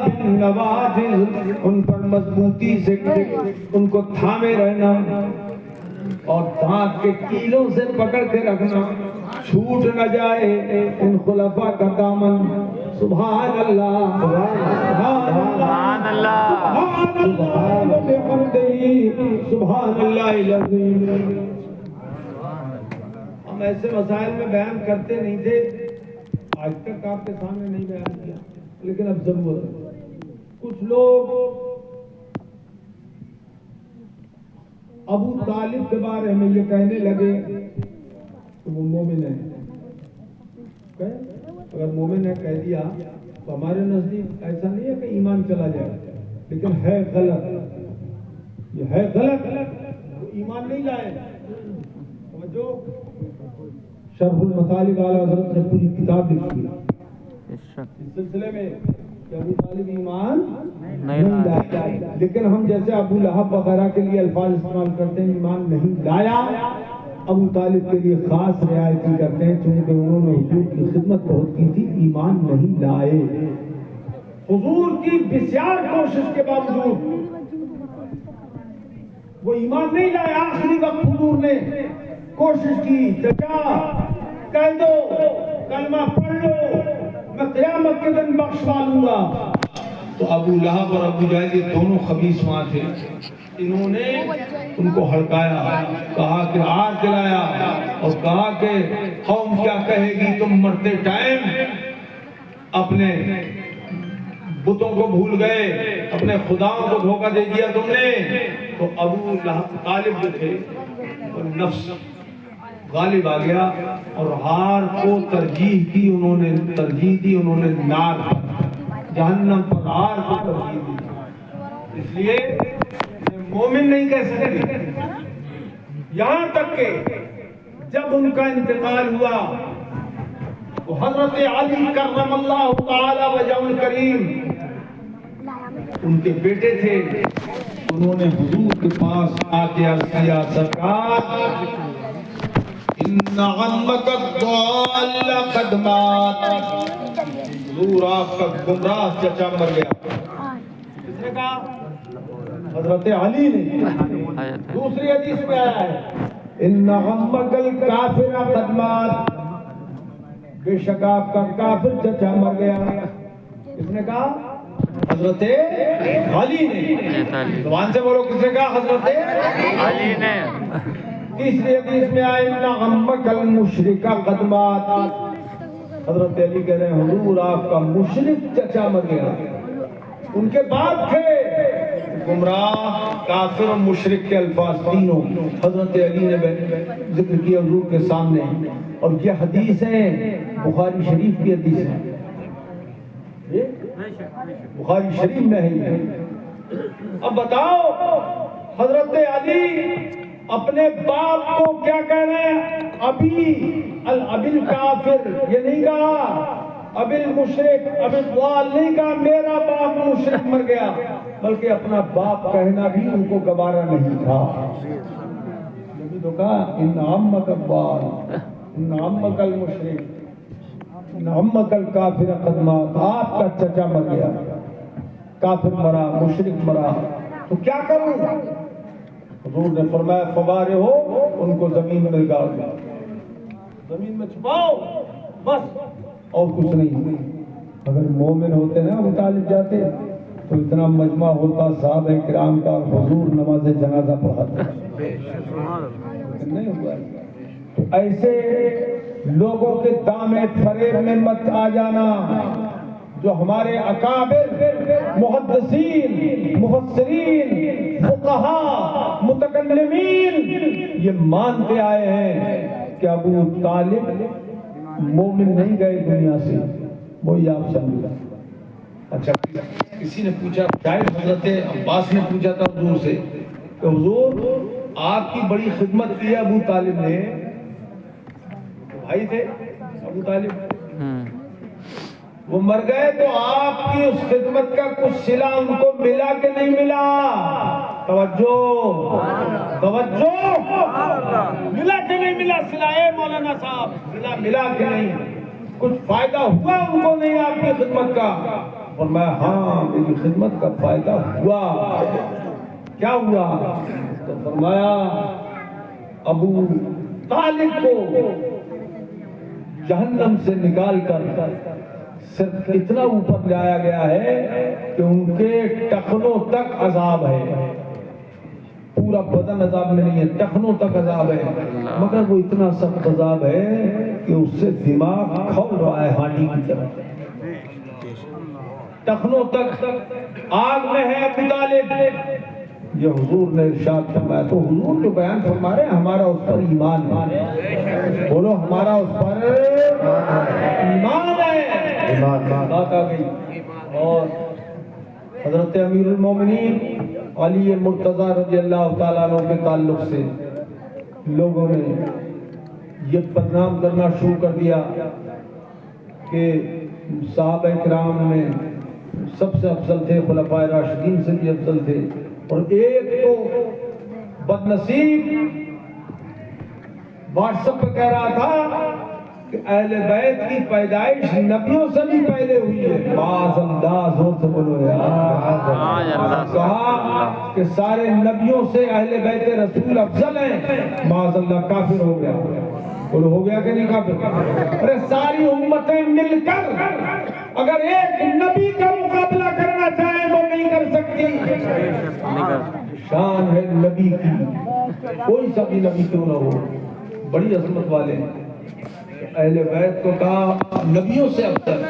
بالنواجذ, ان پر مضبوطی سے ان کو تھامے رہنا اور دانت کے کیلوں سے پکڑ کے رکھنا, چھوٹ نہ جائے ان خلفاء کا دامن. سبحان اللہ سبحان اللہ سبحان اللہ العظیم. ہم ایسے مسائل میں بیان کرتے نہیں تھے, آج تک آپ کے سامنے نہیں بیان کیا, لیکن اب ضرورت ہے. کچھ لوگ ابو طالب کے بارے میں یہ کہنے لگے کہ وہ مومن ہے. اگر مومن ہے کہہ دیا تو ہمارے نزدیک ایسا نہیں ہے کہ ایمان چلا جائے, لیکن ہے غلط. یہ ہے غلط, وہ ایمان نہیں لائے. جو شرح المطالب اعلیٰ حضرت نے پوری کتاب لکھی ہے اس سلسلے میں کہ ابو طالب ایمان نہیں لائے. لیکن ہم جیسے ابو لہب وغیرہ کے لیے الفاظ استعمال کرتے ہیں ایمان نہیں لایا, ابو طالب کے لیے خاص رعایتی کرتے ہیں چونکہ انہوں نے حضور کی خدمت بہت کی تھی, ایمان نہیں لائے. حضور کی بسیار کوشش کے باوجود وہ ایمان نہیں لائے. آخری وقت حضور نے کوشش کی, چچا کہہ دو کلمہ پڑھ لو, میں قیامت کے دن بخشوا لوں گا. تو ابو لہب اور ابو جہل یہ دونوں خبیث وہاں تھے. انہوں نے ان کو ہڑکایا, کہا کہ آگ جلایا اور کہا کہ قوم کیا کہے گی, تم مرتے ٹائم اپنے بتوں کو بھول گئے, اپنے خداؤں کو دھوکہ دے دیا تم نے. تو ابو لہب طالب جو تھے اور نفس غالب آ گیا اور ہار کو ترجیح دی, انہوں نے نار پر, جہنم پر, ہار کو ترجیح دی. اس لیے مومن نہیں کہہ سکتے. یہاں تک کہ جب ان کا انتقال ہوا تو حضرت علی کرم اللہ تعالی وجہ الکریم ان کے بیٹے تھے, انہوں نے حضور کے پاس آ کے عرض کیا, سرکار ان عمک الضال قد مات, حضور آپ کا گمراہ چچا مر گیا. کس نے کہا؟ حضرت علی نے. دوسری حدیث میں آیا ہے ان عمک الکافر قد مات, بے شک آپ کا کافر چچا مر گیا. کس نے کہا؟ حضرت علی نے. زبان سے بولو, کس نے کہا؟ حضرت علی نے. تیسری حدیث میں آئے ان عمک المشرک قد مات, حضرت علی کہہ رہے ہیں حضور آپ کا مشرک چچا مر گیا. ان کے باپ تھے گمراہ, کافر اور مشرک کے الفاظ تینوں حضرت علی نے ذکر کیا حضور کے سامنے. اور یہ حدیث ہے بخاری شریف کی حدیث ہے, بخاری شریف میں ہے. اب بتاؤ حضرت علی اپنے باپ کو کیا کہہ رہے ہیں؟ ابی الابل کافر, یہ نہیں کہا ابل مشرک, ابل ضال نہیں کہا میرا باپ مشرک مر گیا, بلکہ اپنا باپ کہنا بھی ان کو گوارا نہیں تھا. نبی تو کہا ان عمک الضال, ان عمک المشرک, ان عمک الکافر قد مات, آپ کا چچا مر گیا, کافر مرا, مشرک مرا, تو کیا کروں؟ حضور نے فرمایا فوارے ہو, ان کو زمین میں گاڑ دو, زمین میں چھپاؤ بس, اور کچھ نہیں. اگر مومن ہوتے نا ابو طالب جاتے تو اتنا مجمع ہوتا صحابہ کرام کا, حضور نماز جنازہ پڑھاتے. نہیں ہوا. تو ایسے لوگوں کے دامے فریب میں مت آ جانا. جو ہمارے اکابر محدثین, مفسرین, فقہاء, متکلمین یہ مانتے آئے ہیں کہ ابو طالب مومن نہیں گئے دنیا سے, وہی آپ سمجھا. اچھا کسی نے پوچھا, شاید حضرت عباس نے پوچھا تھا حضور سے کہ حضور آپ کی بڑی خدمت کی ہے ابو طالب نے, بھائی تھے ابو طالب, وہ مر گئے تو آپ کی اس خدمت کا کچھ صلہ ان کو ملا کہ نہیں ملا؟ توجہ توجہ, ملا کہ نہیں ملا صلہ؟ اے مولانا صاحب صلہ ملا کہ نہیں؟ کچھ فائدہ ہوا ان کو نہیں آپ کی خدمت کا؟ فرمایا ہاں میری خدمت کا فائدہ ہوا. کیا ہوا؟ تو فرمایا ابو طالب کو جہنم سے نکال کر صرف اتنا اوپر لایا گیا ہے کہ ان کے ٹخنوں تک عذاب ہے, پورا بدن عذاب میں نہیں ہے, ٹخنوں تک عذاب ہے, مگر وہ اتنا سخت عذاب ہے کہ اس سے دماغ کھول رہا ہے ہانڈی کی طرح, ٹخنوں تک آگ میں ہے ابو طالب. یہ حضور نے ارشاد فرمایا. تو حضور جو بیان فرما رہے ہیں ہمارا اس پر ایمان ہے, بولو ہمارا اس پر ایمان ہے. بات آ گئی. اور حضرت امیر المومنین علی مرتضی رضی اللہ تعالیٰ عنہ کے تعلق سے لوگوں نے یہ بدنام کرنا شروع کر دیا کہ صحابہ کرام میں سب سے افضل تھے, خلفائے راشدین سے بھی افضل تھے, اور ایک تو بدنصیب واٹس ایپ پہ کہہ رہا تھا کہ اہل بیت کی پیدائش نبیوں سے بھی پہلے ہوئی ہے. معاذ اللہ, زور سے بولو یار. کہا کہ سارے نبیوں سے اہل بیت رسول افضل ہیں. معاذ اللہ, کافر ہو گیا. بولو ہو گیا کہ نہیں کافر؟ ارے ساری امتیں مل کر اگر ایک نبی کا مقابلہ کرنا چاہے شان ہے نبی کی، کوئی سا بھی نبی کیوں نہ ہو، بڑی عظمت والے ہیں۔ اہل بیت کو کہا نبیوں سے افضل،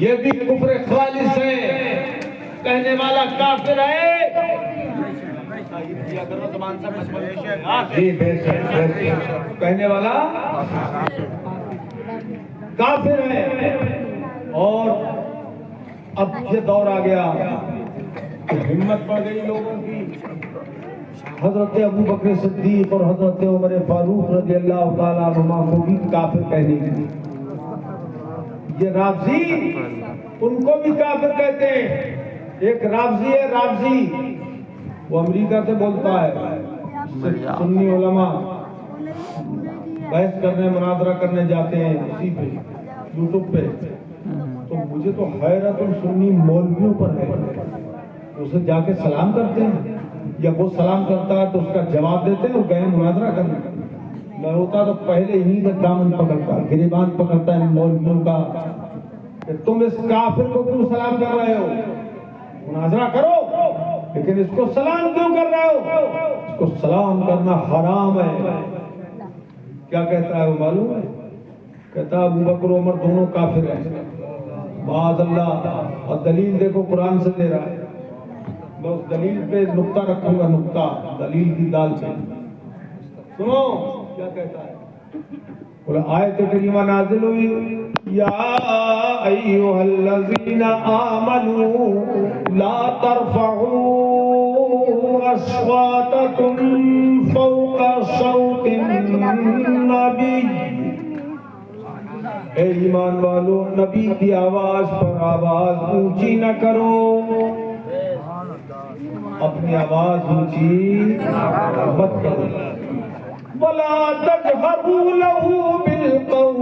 یہ بھی کفر خالص ہے، کہنے والا کافر ہے۔ جی بے شک بے شک، کہنے والا کافر ہے۔ اور اب یہ دور آ گیا کہ ہمت بڑھ گئی لوگوں کی، حضرت ابو بکر صدیق اور حضرت عمر فاروق رضی اللہ تعالیٰ عنہما کو بھی کافر کہنے کی۔ یہ رافضی ان کو بھی کافر کہتے ہیں۔ ایک رافضی ہے، رافضی وہ امریکہ سے بولتا ہے، سنی علماء بحث کرنے مناظرہ کرنے جاتے ہیں اسی پہ یوٹیوب پہ، تو مجھے تو حیرت ان سنی مولویوں پر ہے، اسے جا کے سلام کرتے ہیں یا وہ سلام کرتا ہے تو اس کا جواب دیتے ہیں اور گئے مناظرہ کرنے۔ میں ہوتا تو پہلے انہیں کا دامن پکڑتا، گریبان پکڑتا ہے مولویوں کا کہ تم اس کافر کو کیوں سلام کر رہے ہو، مناظرہ کرو لیکن اس کو سلام کیوں کر رہے ہو، اس کو سلام کرنا حرام ہے۔ کیا کہتا ہے وہ معلوم ہے؟ کہتا ہے ابو بکر و عمر دونوں کافر ہیں معاذ اللہ، اور دلیل دیکھو قرآن سے دے رہا ہے۔ میں اس دلیل پہ نقطہ رکھوں گا، نقطہ دلیل کی دال پہ سنو کیا کہتا ہے۔ آیت کریمہ نازل ہوئی، یا ایھا الذین آمنوا لا ترفعوا اصواتکم فوق صوت النبی، اے ایمان والو نبی کی آواز پر آواز اونچی نہ کرو، اپنی آواز اونچی مت کرو، وَلَا تَجْهَرُوا لَهُ بِالْقَوْلِ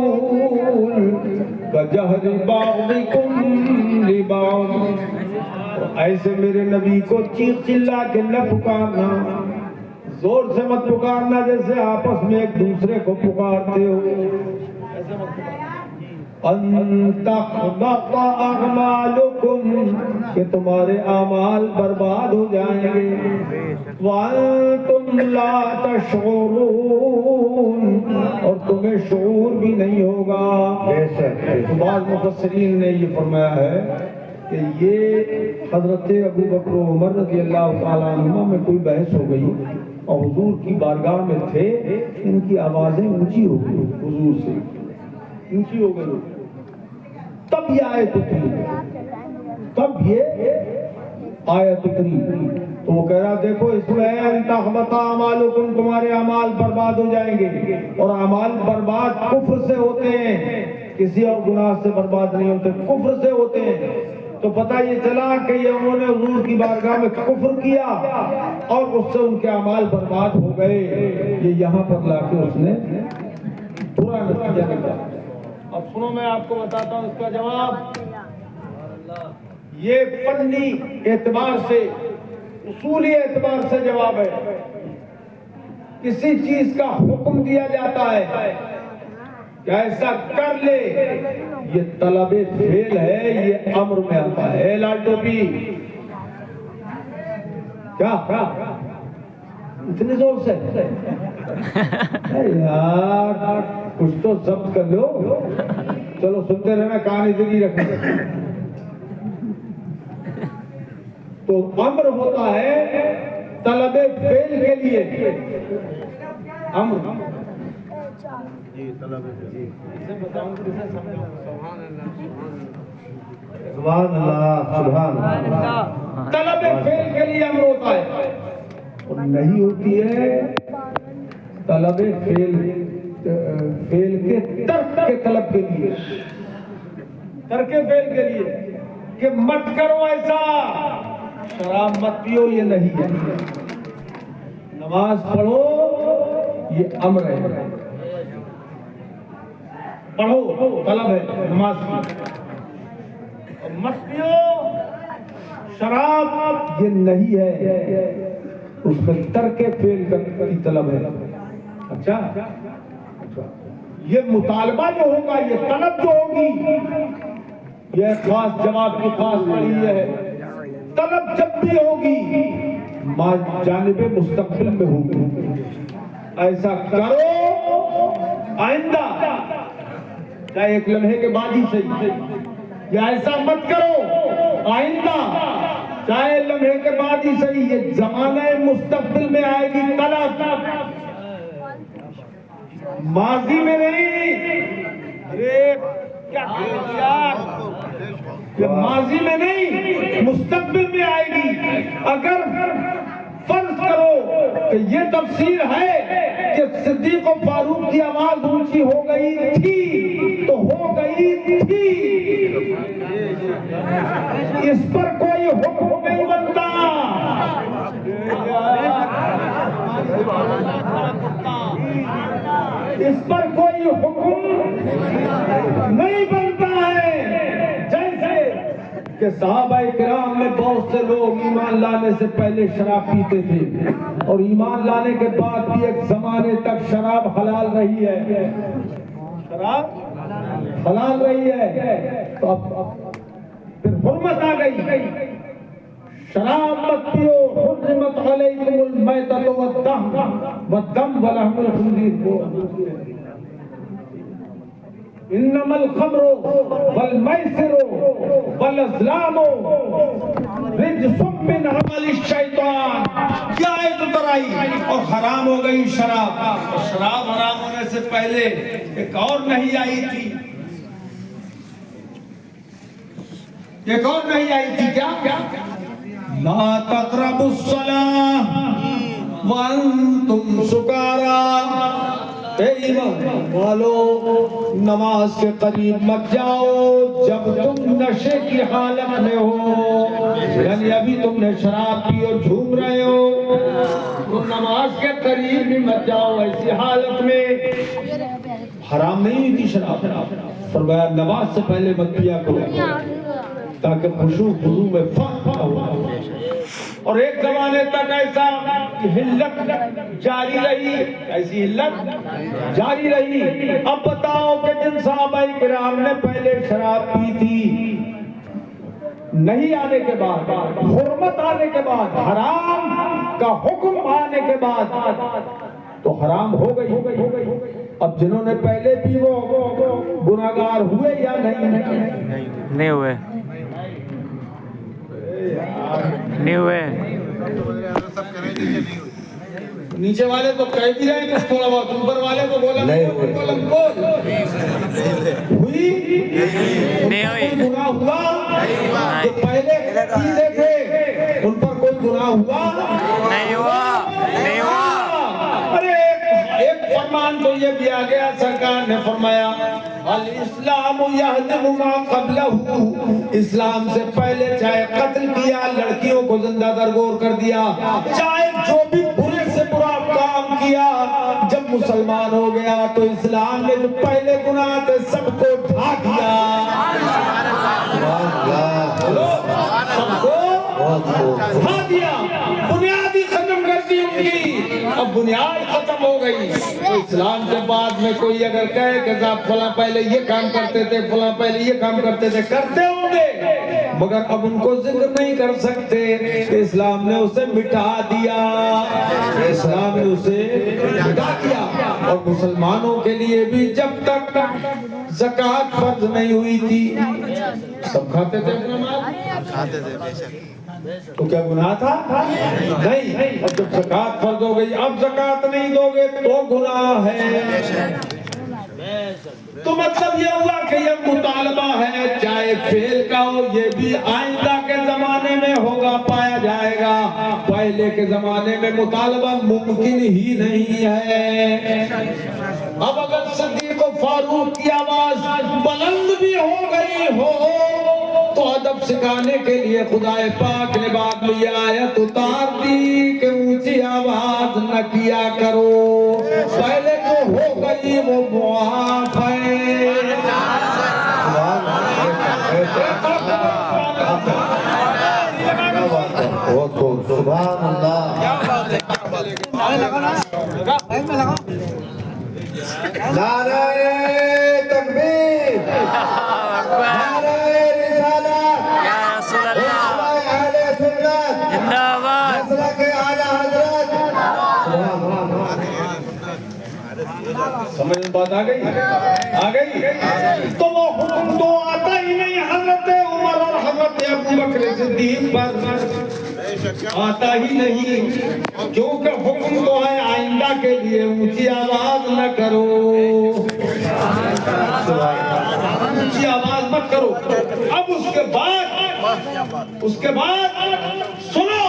كَجَهْرِ بَعْضِكُمْ لِبَعْضٍ، ایسے میرے نبی کو چیخ چلا کے نہ پکارنا، زور سے مت پکارنا جیسے آپس میں ایک دوسرے کو پکارتے ہو، ایسے مت پکارنا۔ ان تحبط اعمالکم، کہ تمہارے اعمال برباد ہو جائیں گے، وانتم لا تشعرون، اور تمہیں شعور بھی نہیں ہوگا۔ بے شک بے شک۔ بعض مفسرین نے یہ فرمایا ہے کہ یہ حضرت ابو بکر و عمر رضی اللہ تعالیٰ عنہما میں کوئی بحث ہو گئی اور حضور کی بارگاہ میں تھے، ان کی آوازیں اونچی ہو گئی، حضور سے اونچی ہو گئی، تب یہ آیت اتری، تب یہ آیت اتری۔ تو وہ کہہ رہا دیکھو اس میں ان تحبط اعمالکم، تمہارے اعمال برباد ہو جائیں گے، اور اعمال برباد کفر سے ہوتے ہیں، کسی اور گناہ سے برباد نہیں ہوتے، کفر سے ہوتے ہیں۔ تو پتہ یہ چلا کہ یہ انہوں نے حضور کی بارگاہ میں کفر کیا اور اس سے ان کے اعمال برباد ہو گئے۔ یہ یہاں پر لا کے اس نے برا نتیجہ نکالا۔ اب سنو میں آپ کو بتاتا ہوں اس کا جواب۔ یہ فنی اعتبار سے، اصولی اعتبار سے جواب ہے۔ کسی چیز کا حکم دیا جاتا ہے کہ ایسا کر لے، یہ طلب فعل ہے، یہ امر میں آتا ہے۔ لال ٹوپی کیا اتنی زور سے یار کچھ تو ضبط کر لو، چلو سنتے رہنا، کان ادھر رکھنا۔ تو امر ہوتا ہے طلب فعل کے لیے، امر جی طلب اسے بتاؤں کسے سمجھاؤں؟ سبحان اللہ سبحان اللہ۔ طلب فعل کے لیے امر ہوتا ہے، اور نہیں ہوتی ہے طلب فعل کے ترک کے طلب کے لیے، ترک فعل کے لیے کہ مت کرو ایسا، شراب مت پیو، یہ نہیں ہے، نماز پڑھو یہ امر ہے، پڑھو طلب ہے نماز کی، مت پیو شراب یہ نہیں ہے، اس میں ترک فعل کی طلب ہے۔ اچھا یہ مطالبہ جو ہوگا، یہ طلب جو ہوگی، یہ خاص جواب کی خاص پڑھی ہے، طلب جب بھی ہوگی جانب مستقبل میں ہوں. ایسا کرو آئندہ، چاہے ایک لمحے کے بعد ہی صحیح، یا ایسا مت کرو آئندہ چاہے لمحے کے بعد ہی صحیح. یہ زمانہ مستقبل میں آئے گی طلب، ماضی میں نہیں. یہ ماضی میں نہیں، مستقبل میں آئے گی. اگر فرض کرو کہ یہ تفسیر ہے کہ صدیق و فاروق کی آواز اونچی ہو گئی تھی تو ہو گئی تھی، اس پر کوئی حکم نہیں بنتا. اس پر کوئی حکم نہیں بنتا ہے. جیسے کہ صحابہ کرام میں بہت سے لوگ ایمان لانے سے پہلے شراب پیتے تھے اور ایمان لانے کے بعد بھی ایک زمانے تک شراب حلال رہی ہے. شراب حلال رہی ہے. تو اب پھر حرمت آ گئی، شراب مت پیو، حرمت علیکم المیتۃ والدم ولحم الخنزیر. انما الخمر والمیسر والازلام رجس من عمل الشیطان. کیا آیت اتر آئی اور حرام ہو گئی شراب. شراب حرام ہونے سے پہلے ایک اور نہیں آئی تھی، ایک اور نہیں آئی تھی. کیا؟ لا تقربوا الصلاة وانتم سکارى. اے ایمان والو، نماز کے قریب مت جاؤ جب تم نشے کی حالت میں ہو، یعنی ابھی تم نے شراب پی اور جھوم رہے ہو تو نماز کے قریب بھی مت جاؤ ایسی حالت میں. حرام نہیں تھی شراب، فرمایا نماز سے پہلے مت پیا کرو تاکہ خشوع خضوع میں فرق نہ ہو. اور ایک زمانے تک ایسا حلت جاری رہی، ایسی حلت جاری رہی. اب بتاؤ کہ جن صحابہ کرام نے پہلے شراب پی تھی، نہیں آنے کے بعد، حرمت آنے کے بعد، حرام کا حکم آنے کے بعد تو حرام ہو گئی. اب جنہوں نے پہلے پی وہ گناہگار ہوئے یا نہیں ہوئے؟ نہیں ہوئے. نیچے والے تو کہہ بھی رہے ہیں کچھ تھوڑا بہت، اوپر والے تو بولا نہیں ہوئی. گناہ ہوا جو پہلے پیتے تھے ان پر کوئی گناہ ہوا نہیں ہوا. نہیں ہوا. ارے ایک فرمان تو یہ بھی آ گیا، سرکار نے فرمایا الاسلام یہدم ما قبلہ. اسلام سے پہلے چاہے قتل کیا، لڑکیوں کو زندہ درگور کر دیا، چاہے جو بھی برے سے برا کام کیا، جب مسلمان ہو گیا تو اسلام نے جو پہلے گناہ تھے سب کو ڈھا دیا، سب کو ڈھا دیا، بنیاد ہی ختم کر دی ان کی. اب بنیاد ختم ہو گئی تو اسلام کے بعد میں کوئی اگر کہے کہ صاحب فلاں پہلے یہ کام کرتے تھے، فلاں پہلے یہ کام کرتے تھے، کرتے ہوں گے مگر اب ان کو ذکر نہیں کر سکتے کہ اسلام نے اسے مٹا دیا. اسلام نے اسے مٹا دیا. اور مسلمانوں کے لیے بھی جب تک زکوٰۃ فرض نہیں ہوئی تھی سب کھاتے تھے اپنا مال، کھاتے تھے بے شک. تو کیا گناہ تھا؟ نہیں. اب جب زکوٰۃ فرض ہو گئی، اب زکوٰۃ نہیں دو گے تو گناہ ہے. تو مطلب یہ ہوا کہ یہ مطالبہ ہے چاہے فعل کا ہو، یہ بھی آئندہ کے زمانے میں ہوگا، پایا جائے گا. پہلے کے زمانے میں مطالبہ ممکن ہی نہیں ہے. اب اگر صدیق و فاروق کی آواز بلند بھی ہو گئی ہو تو ادب سکھانے کے لیے خدا پاک نے بعد میں یہ آیت اتار دی کہ اونچی آواز نہ کیا کرو، پہلے جو ہو گئی وہ معاف ہے. سبحان اللہ. نعرہ تکبیر، نعرہ رسالت، یا رسول اللہ اہل سنت، زندہ باد. مسلک بات آ گئی تو وہ حکم تو آتا ہی نہیں حضرت عمر اور حضرت ابو بکر صدیق پر آتا ہی نہیں کیونکہ حکم تو ہے آئندہ کے لیے اونچی آواز نہ کرو اونچی آواز مت کرو اب اس کے بعد سنو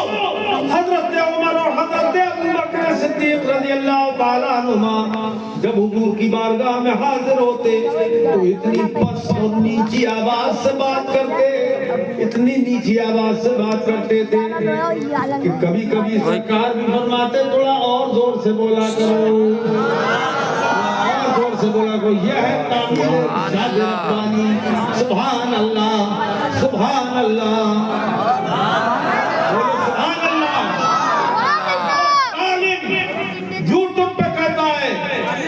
حضرت عمر اور حضرت ابو بکر صدیق رضی اللہ تعالیٰ عنہما جب حضور کی بارگاہ میں حاضر ہوتے تو اتنی پس اور نیچی آواز سے بات کرتے اتنی نیچی آواز سے بات کرتے تھے کہ کبھی کبھی سرکار بھی فرماتے تھوڑا اور زور سے بولا کرو اور زور سے بولا کرو یہ ہے تعمیر ارشاد ربانی سبحان اللہ سبحان اللہ سبحان اللہ عالم یوٹیوب پہ کہتا ہے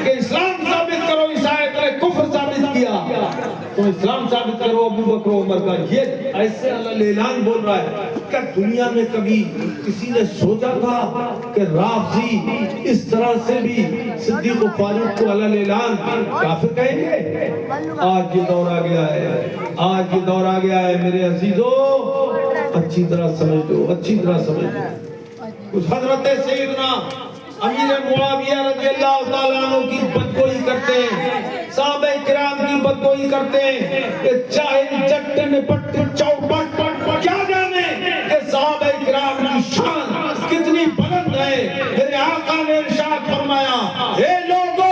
کہ اسلام ثابت کرو اس آیت نے کفر ثابت کیا تو اسلام ثابت کرو ابو بکر عمر کا یہ ایسے اللہ اعلان بول رہا ہے کہ دنیا میں کبھی کسی نے سوچا تھا کہ رافضی اس طرح سے بھی صدیق و فاروق کو اللہ اعلان کافر کہیں گے آج یہ دور آ گیا ہے آج یہ دور آ گیا ہے میرے عزیزو اچھی طرح سمجھ دو اچھی طرح سمجھ دو کچھ حضرت سیدنا امیر معاویہ رضی اللہ تعالیٰ عنہ کی بدگوئی کرتے ہیں صحابہ کرام کی بدگوئی کرتے ہیں کہ چاہے جٹ نپٹ چوپٹ کیا جانے کہ صحابہ کرام کی شان کتنی بلند ہے میرے آقا نے ارشاد فرمایا اے لوگو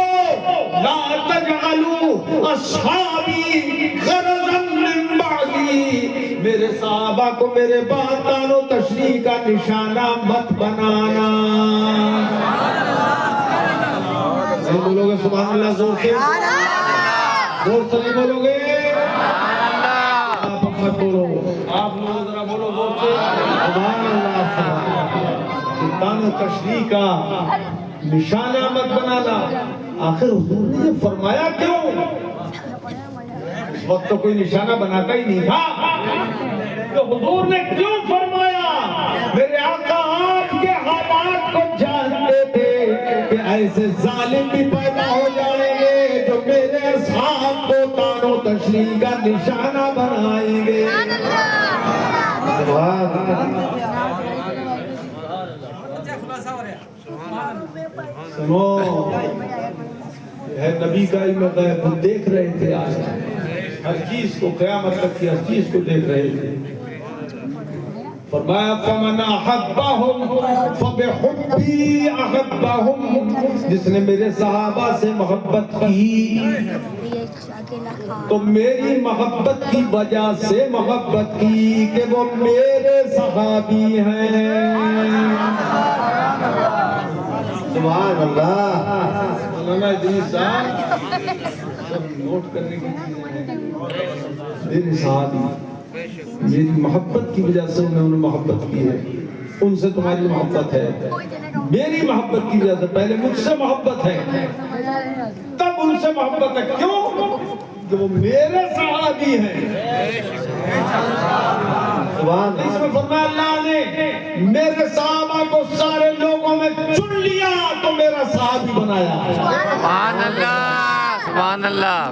لا تجعلوا اصحابی غرضا من بعدی میرے صحابہ کو میرے بعد تان و تشریح کا نشانہ مت بنانا بولو گے سبحان اللہ زور سے زور سے نہیں بولو گے آپ مت بولو آپ لوگ ذرا بولو زور سے سبحان اللہ تان و تشریح کا نشانہ مت بنانا آخر حضور نے یہ فرمایا کیوں اس وقت تو کوئی نشانہ بناتا ہی نہیں تھا تو حضور نے کیوں فرمایا میرے آقا آپ کے حالات کو جانتے تھے کہ ایسے ظالم بھی پیدا ہو جائیں گے جو میرے اصحاب کو تان و تشریح کا نشانہ بنائیں گے سنو ہے نبی کا علم غیب ہم دیکھ رہے تھے آج ہر چیز کو قیامت تک کی ہر چیز کو دیکھ رہے تھے فرمایا فمن احبهم فبحبی احبهم جس نے میرے صحابہ سے محبت کی تو میری محبت کی وجہ سے محبت کی کہ وہ میرے صحابی ہیں سبحان اللہ مولانا ادریس صاحب سب نوٹ کرنے کی چیزیں ہیں میرے صحابی میری محبت کی وجہ سے انہوں نے محبت کی ہے ان سے تمہاری محبت ہے میری محبت کی وجہ سے پہلے مجھ سے محبت ہے تب ان سے محبت ہے کیوں کہ وہ میرے صحابی ہیں اس میں فرمایا اللہ نے میرے صحابہ کو سارے لوگوں میں چن لیا تو میرا صحابی بنایا سبحان اللہ سبحان اللہ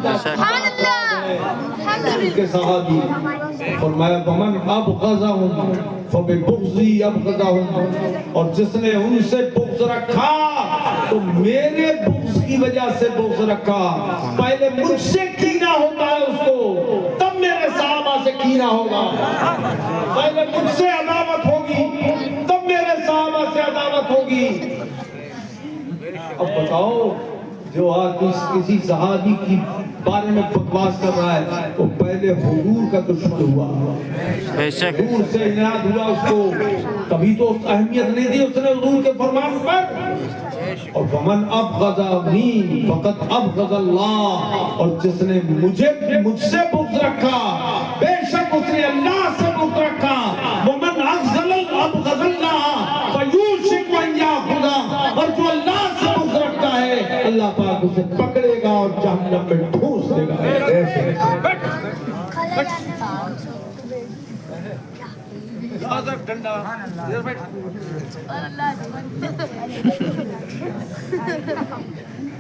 کے صحابی فرمایا ومن ابغضهم فببغضی ابغضهم اور جس نے ان سے بغض رکھا تو میرے بغض کی وجہ سے بغض رکھا پہلے مجھ سے کینہ ہوتا ہے اس کو تب میرے صحابہ سے کینہ ہوگا پہلے مجھ سے عداوت ہوگی تب میرے صحابہ سے عداوت ہوگی اب بتاؤ جو آج کسی صحابی کی بارے میں بکواس کر رہا ہے وہ پہلے حضور کا دشمن ہوا بے شک حضور سے عنایت ہوا اس کو کبھی تو اہمیت نہیں دی اس نے حضور کے فرمان پر اور ومن ابغضنی فقط ابغض اللہ اور جس نے مجھ سے بغض رکھا بے شک اس نے اللہ سے بغض رکھا ومن ابغض اللہ فیوشک ان یاخذ اور جو اللہ سے بغض رکھتا ہے اللہ پاک اسے پکڑے گا اور جہنم میں ٹھوس دے گا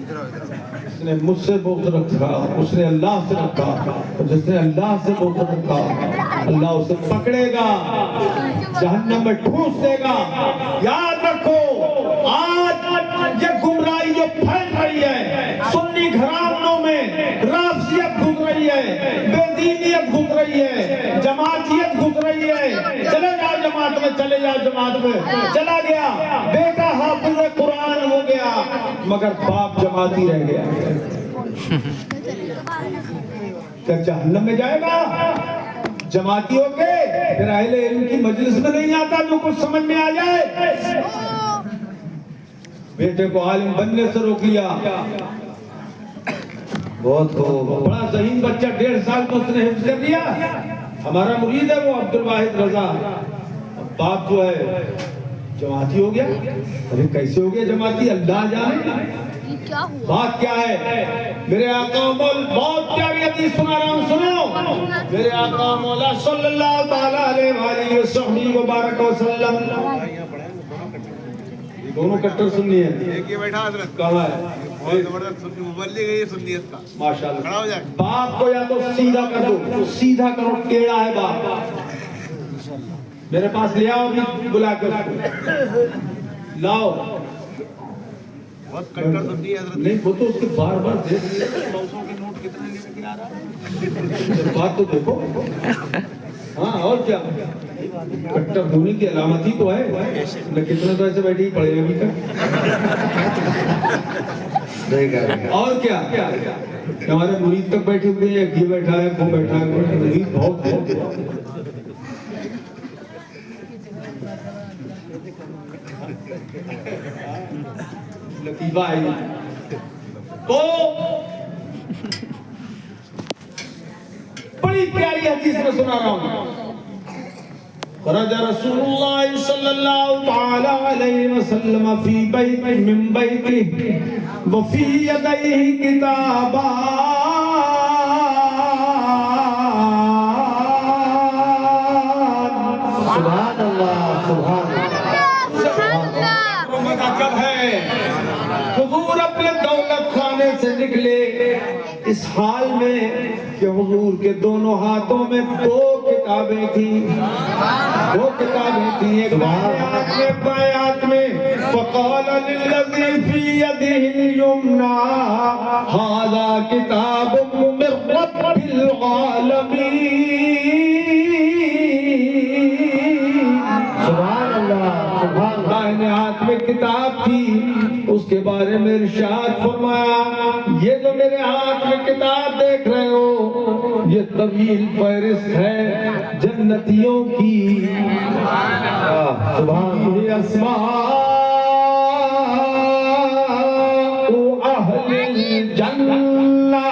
جس نے مجھ سے بغض رکھا اس نے اللہ سے رکھا، اور جس نے اللہ سے بغض رکھا اللہ اسے پکڑے گا، جہنم میں ٹھوس دے گا۔ یاد رکھو آج یہ گمراہی جو پھیل رہی ہے، سنی گھرانوں میں رافضیت گھس رہی ہے، بے دینیت گھس رہی ہے، جماعتیت گھس رہی ہے۔ چلے جاؤ جماعت میں، چلے جاؤ جماعت میں، چلا گیا بیٹا حافظ قرآن ہو گیا مگر باپ جماعتی رہ گیا، کیا جہنم میں جائے گا؟ جماعتی ہو کے پھر اہل علم کی مجلس میں نہیں آتا جو کچھ سمجھ میں آ جائے۔ بیٹے کو عالم بننے سے روک لیا، بہت خوب، بڑا ذہین بچہ 1.5 سال کو اس نے حفظ کر لیا، ہمارا مرید ہے وہ عبد الواحد رضا، باپ جو ہے جماعتی ہو گیا۔ ارے کیسے ہو گیا جماعتی؟ اللہ جانے بات کیا ہے۔ میرے آقا مولا بہت پیاری حدیث سنا رہا ہوں، سنو۔ میرے آقا مولا صلی اللہ تعالیٰ علیہ وآلہ وسلم وبارک وسلم، دونوں کٹر سنی ہے، ایک ہی بیٹھا حضرت کہاں ہے؟ بہت زبردست مبلغ ہے یہ سنیت کا، ماشاءاللہ۔ کھڑا ہو جائے۔ باپ کو یا تو سیدھا کر دو، سیدھا کرو، ٹیڑھا ہے باپ۔ میرے پاس لے آؤ بھی بلا کے اس کو لاؤ۔ بہت کٹر سنی ہے حضرت۔ نہیں وہ تو اس کے بار بار دیکھ لیا، 900 کے نوٹ کتنے لے کے آ رہا ہے؟ بات تو دیکھو۔ ہاں اور کیا، کٹر ہونے کی علامت ہی تو ہے، نہ کتنے تو ایسے بیٹھے ہی پڑے ابھی تک۔ صحیح کہہ رہے ہیں۔ اور کیا ہمارے مرید تک بیٹھے ہوئے ہیں، یہ بیٹھا ہے وہ بیٹھا ہے، مرید بہت ہے۔ لطیفہ ہے تو بڑی پیاری حدیث میں سنا رہا ہوں۔ خرج رسول اللہ صلی اللہ تعالی علیہ وسلم فی بیت من بیتہ وفی یدیہ کتابان، سبحان اللہ، سبحان اللہ۔ کب ہے حضور اپنے دولت خانے سے نکلے اس حال میں کہ حضور کے دونوں ہاتھوں میں 2 کتابیں تھیں، 2 کتابیں تھیں، ایک دائیں ہاتھ میں ایک بائیں ہاتھ میں۔ فقال للذی فی یدہ الیمنی ھذا کتاب من رب العالمین، سبحان اللہ، سبحان اللہ۔ دائیں ہاتھ میں کتاب تھی، اس کے بارے میں ارشاد فرمایا یہ جو میرے ہاتھ میں کتاب دیکھ رہے ہو یہ طویل فہرست ہے جنتیوں کی، سبحان یہ اسماء اہل الجنہ،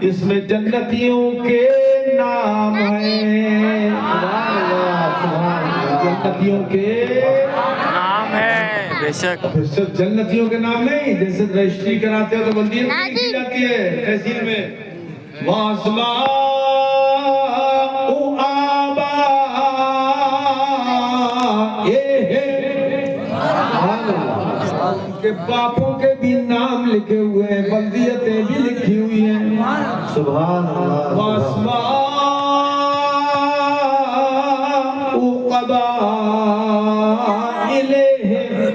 اس میں جنتیوں کے نام ہیں، سبحان اللہ، سبحان اللہ۔ جنتیوں کے نام ہے بے شک۔ صرف جنتیوں کے نام نہیں، جیسے رجسٹری کراتے ہو تو بلدیت میں کی جاتی ہے تحصیل میں، وَاسْمَاءُ آبائِهِمْ، کے باپوں کے بھی نام لکھے ہوئے ہیں، بلدیتیں بھی لکھی ہوئی ہیں، سبحان اللہ۔ وَاسْمَاءُ قبائلِهِمْ،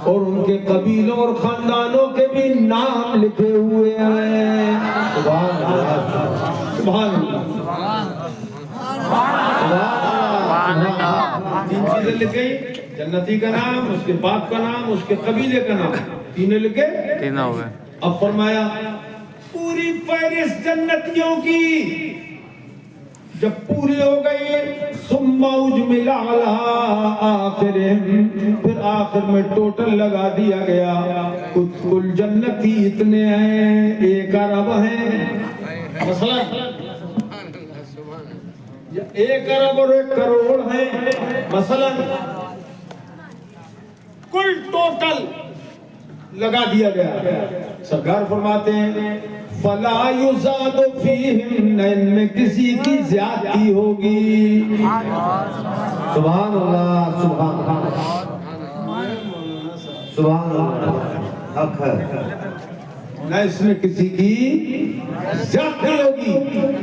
اور ان کے قبیلوں اور خاندانوں کے بھی نام لکھے ہوئے ہیں، سبحان اللہ، سبحان اللہ۔ سبحان اللہ۔ 3 چیزیں لکھ گئی، جنتی کا نام، اس کے باپ کا نام، اس کے قبیلے کا نام، 3 لکھے۔ تینوں ہو گئے۔ اب فرمایا پوری فہرست جنتیوں کی جب پوری ہو گئی، ثم اجمل علی آخرہم، پھر آخر میں ٹوٹل لگا دیا گیا، کل جنتی اتنے ہیں 1 ارب ہیں، مثلا 1 ارب اور 1 کروڑ ہیں، مثلا کل ٹوٹل لگا دیا گیا۔ سرکار فرماتے ہیں فَلَا يُزَادُ فِيهِمْ، ان میں کسی کی زیادتی ہوگی، سبحان اللہ، سبحان اللہ، سبحان اللہ۔ حق ہے نہ اس میں کسی کی زیادتی ہوگی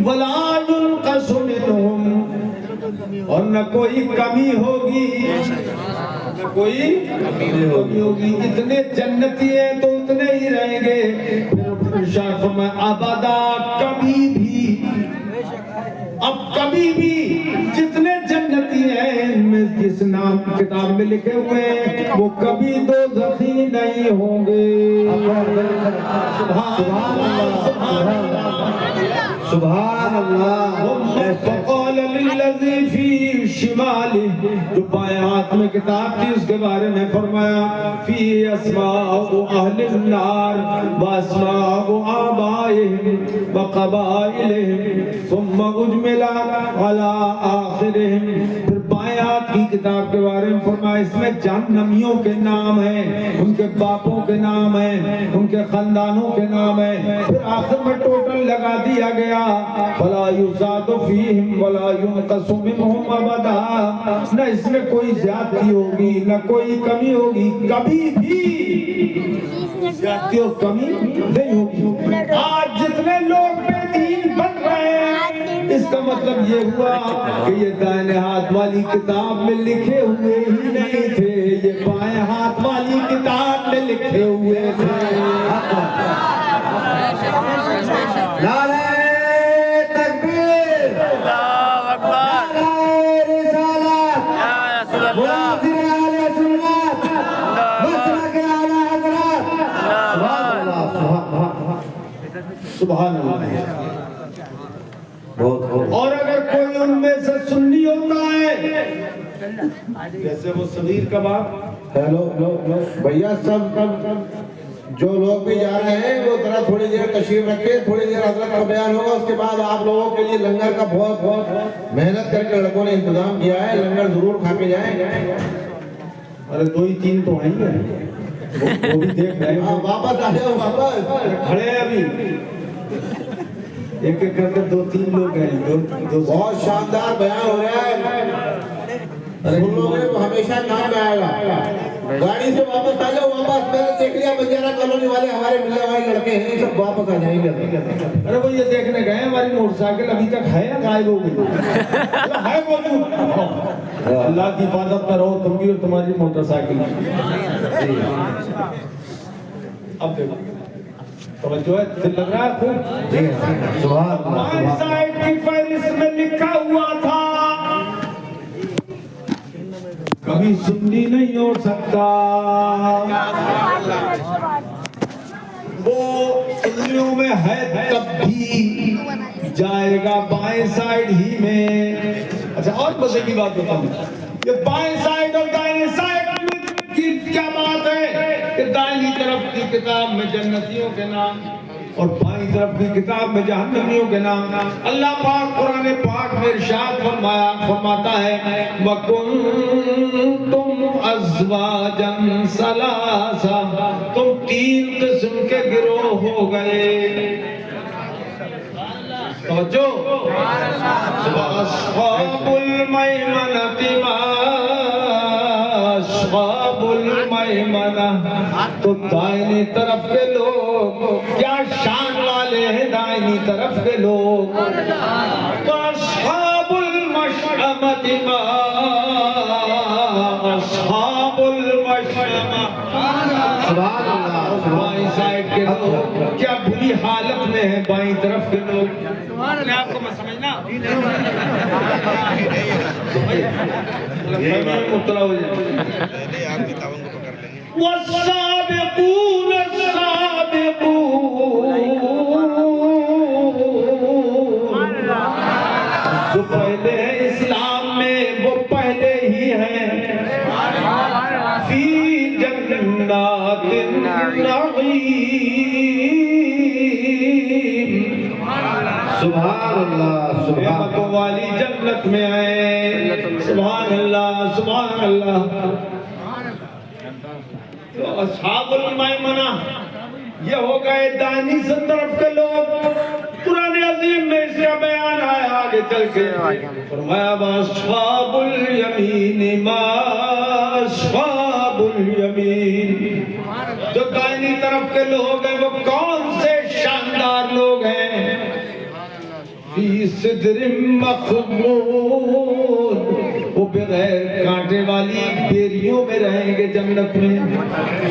ولا ينقص منهم اور نہ کوئی کمی ہوگی نہ کوئی کمی ہوگی اتنے جنتی ہیں تو اتنے ہی رہیں گے پھر شاہ فرمایا ابدا کبھی بھی اب کبھی بھی جتنے جنتی ہیں ان میں جس نام کتاب میں لکھے ہوئے ہیں وہ کبھی دوزخی نہیں ہوں گے سبحان اللہ فقال للذی فی شمالہ جو بائیں ہاتھ میں کتاب تھی اس کے بارے میں فرمایا فی اسماء اہل النار واسماء آبائهم وقبائلهم ثم اجمل علی آخرهم پھر بائیں ہاتھ کی کتاب کے بارے میں فرمایا اس میں جہنمیوں کے نام ہیں ان کے باپوں کے نام ہیں ان کے خاندانوں کے نام ہیں پھر آخر میں ٹوٹل لگا دیا گیا فلا یزاد فیہم ولا ینقص منہم ابدا نہ اس میں کوئی زیادتی ہوگی نہ کوئی کمی ہوگی کبھی بھی زیادتی اور کمی نہیں ہوگی آج جتنے لوگ بے دین بن رہے ہیں اس کا مطلب یہ ہوا کہ یہ دائیں ہاتھ والی کتاب میں لکھے ہوئے ہی نہیں تھے یہ بائیں ہاتھ والی کتاب میں لکھے ہوئے تھے نعرہ تکبیر اللہ اکبر نعرہ رسالت یا رسول اللہ مناظر اہل سنت مسلک اعلی حضرت سبحان اللہ بہت اور اگر کوئی ان میں سے سنی ہوتا ہے جیسے وہ صغیر کباب ہیلو بھیا سب جو لوگ بھی جا رہے ہیں وہ ذرا تھوڑی دیر تشریف رکھیں تھوڑی دیر حضرت کا بیان ہوگا اس کے بعد آپ لوگوں کے لیے لنگر کا بہت محنت کر کے لڑکوں نے انتظام کیا ہے لنگر ضرور کھا کے جائیں ارے دو ہی تین تو آئیں گے وہ بھی دیکھ رہے ہیں واپس آ جاؤ واپس کھڑے ہیں ابھی ایک ایک کر کے دو تین لوگ ہیں بہت شاندار بیان ہو رہا ہے ان لوگوں نے تو ہمیشہ کام میں آئے گا گاڑی سے واپس آ جاؤ واپس میں نے دیکھ لیا بنجارہ کالونی والے ہمارے ملنے والے لڑکے ہیں سب واپس آ جائیں گے ارے وہ یہ دیکھنے گئے ہماری موٹر سائیکل ابھی تک ہے یا غائب ہو گئی ہے موجود اللہ کی حفاظت میں رہو تم بھی اور تمہاری موٹر سائیکل اب دیکھو توجہ ہے دل لگ رہا ہے خوب سبحان بائیں اللہ سائیڈ کی فہرست میں لکھا ہوا تھا کبھی سنی نہیں ہو سکتا وہ سنیوں میں ہے تب بھی جائے گا بائیں سائیڈ ہی میں اچھا اور مزے کی بات بتاؤں یہ بائیں سائیڈ اور دائیں سائیڈ میں کی کیا بات ہے کہ دائیں طرف کی کتاب میں جنتیوں کے نام اور بائیں طرف کی کتاب میں جہنمیوں کے نام اللہ پاک قرآن پاک میں ارشاد فرماتا ہے وَكُنْتُمْ أَزْوَاجًا ثَلَاثًا تم تین قسم کے گروہ ہو گئے توجہ وَأَصْحَابُ الْمَيْمَنَةِ مَا أَصْحَابُ الْمَيْمَنَةِ تو دائنی طرف کے لوگ کیا شان والے ہیں دائنی طرف کے لوگ وَأَصْحَابُ الْمَشْأَمَةِ مَا أَصْحَابُ الْمَشْأَمَةِ سبحان اللہ بائیں سائیڈ کے لوگ کیا بری حالت میں ہیں بائیں طرف کے لوگ اپنے آپ کو میں سمجھنا مطلع ہو جائے والسابقون السابقون جو پہلے ہیں اسلام میں وہ پہلے ہی ہیں فی جنات النعیم سبحان اللہ نعمتوں والی جنت میں آئے سبحان اللہ سبحان اللہ تو اصحاب المیمنہ یہ ہو گئے دائنی سے طرف کے لوگ قرآن عظیم میں اسے بیان آیا آگے چل کے فرمایا اصحاب الیمین ما اصحاب اصحاب الیمین. جو دائنی طرف کے لوگ ہیں وہ کون سے شاندار لوگ ہیں؟ فی صدر مخضود، وہ بغیر کانٹے والی بیریوں میں رہیں گے جنت میں.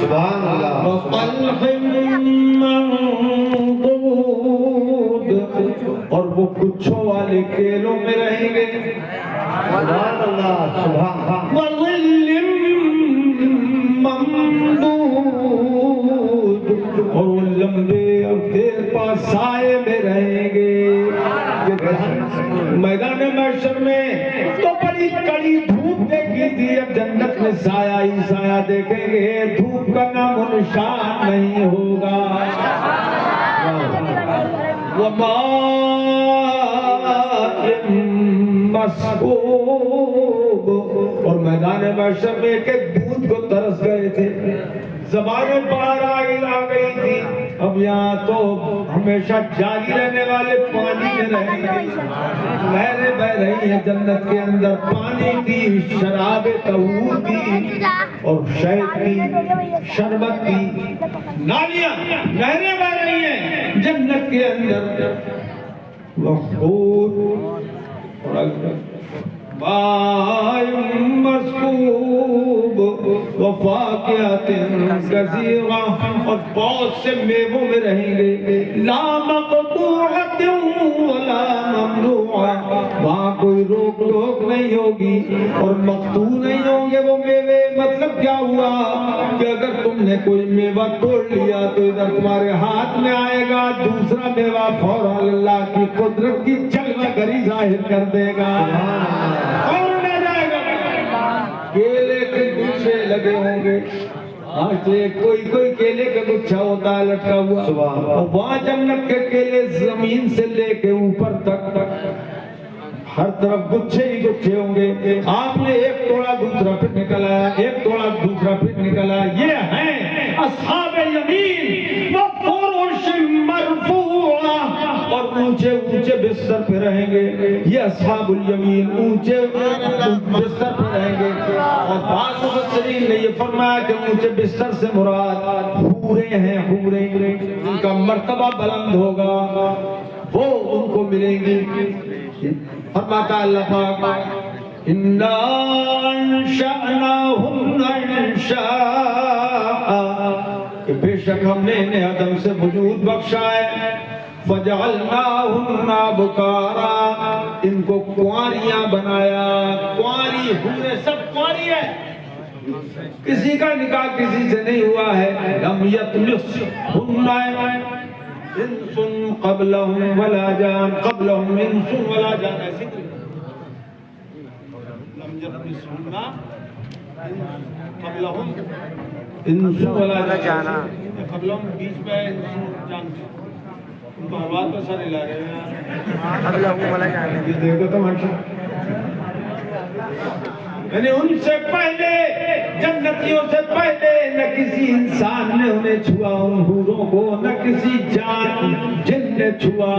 سبحان اللہ. وطلح منضود، اور وہ گچھوں والے کیلوں میں رہیں گے. سبحان اللہ. سبحان اللہ. وظل ممدود، اور وہ لمبے اور دیر پا سائے میں رہیں گے. میدان محشر میں تو بڑی کڑی دھوپ دیکھی تھی، اب جنت میں سایہ ہی سایہ دیکھیں گے، دھوپ کا نام و نشان نہیں ہوگا. وماء مسکوب، اور میدان محشر میں ایک ایک دودھ کو ترس گئے تھے، زبانیں باہر آ گئی تھی. اب یہاں تو ہمیشہ جاری رہنے والے پانی میں رہیں گے. نہریں بہ رہی ہیں جنت کے اندر، پانی کی، شراب طہور کی، اور شہد کی، شربت کی نالیاں، نہریں بہ رہی ہیں جنت کے اندر. وحور ماء مسکوب وفاکہۃ کثیرہ، اور بہت سے میووں میں رہیں گے. لا مقطوعۃ ولا ممنوعہ، وہاں کوئی روک ٹوک نہیں ہوگی اور مقطوع نہیں ہوں گے وہ میوے. مطلب کیا ہوا کہ اگر تم نے کوئی میوہ توڑ لیا تو ادھر تمہارے ہاتھ میں آئے گا دوسرا میوہ، فوراً اللہ کی قدرت کی جلوہ گری ظاہر کر دے گا. کیلے کے گچھے لگے ہوں گے، کوئی کیلے کا گچھا ہوتا ہے لٹکا ہوا، اور وہاں جنت کے کیلے زمین سے لے کے اوپر تک ہر طرف گچھے ہی گچھے ہوں گے. آپ نے ایک توڑا دوسرا پھر نکل آیا، ایک توڑا دوسرا پھر نکل آیا. یہ ہیں اصحاب یمین، وفرش مرفوعہ، اور اونچے اونچے بستر پہ رہیں گے. یہ اصحاب الیمین اونچے بستر پہ رہیں گے. اور بعض مفسرین نے یہ فرمایا کہ اونچے بستر سے مراد حوریں ہیں، حوریں جن کا مرتبہ بلند ہوگا وہ ان کو ملیں گی. فرماتا اللہ پاک اِنَّا أَنشَأْنَاهُنَّ إِنشَاءً، کہ بے شک ہم نے انہیں عدم سے وجود بخشا ہے. فَجَعَلْنَاهُنَّ أَبْكَارًا، ان کو کنواریاں بنایا. کنواری حوریں سب کنواری ہے، کسی کا نکاح کسی سے نہیں ہوا ہے. لَمْ يَطْمِثْهُنَّ انس قبلهم ولا جان، قبلهم انس ولا جان. ایسے لم يطمثهن قبلهم انس ولا جان، قبلهم بیچ میں انس جان، ان کو حوال پر سر ہلا رہے ہیں. قبلهم ولا جان، یہ دیکھو تماشا. یعنی ان سے پہلے، جنتیوں سے پہلے نہ کسی انسان نے انہیں چھوا، ان حوروں کو نہ کسی جان جن نے چھوا.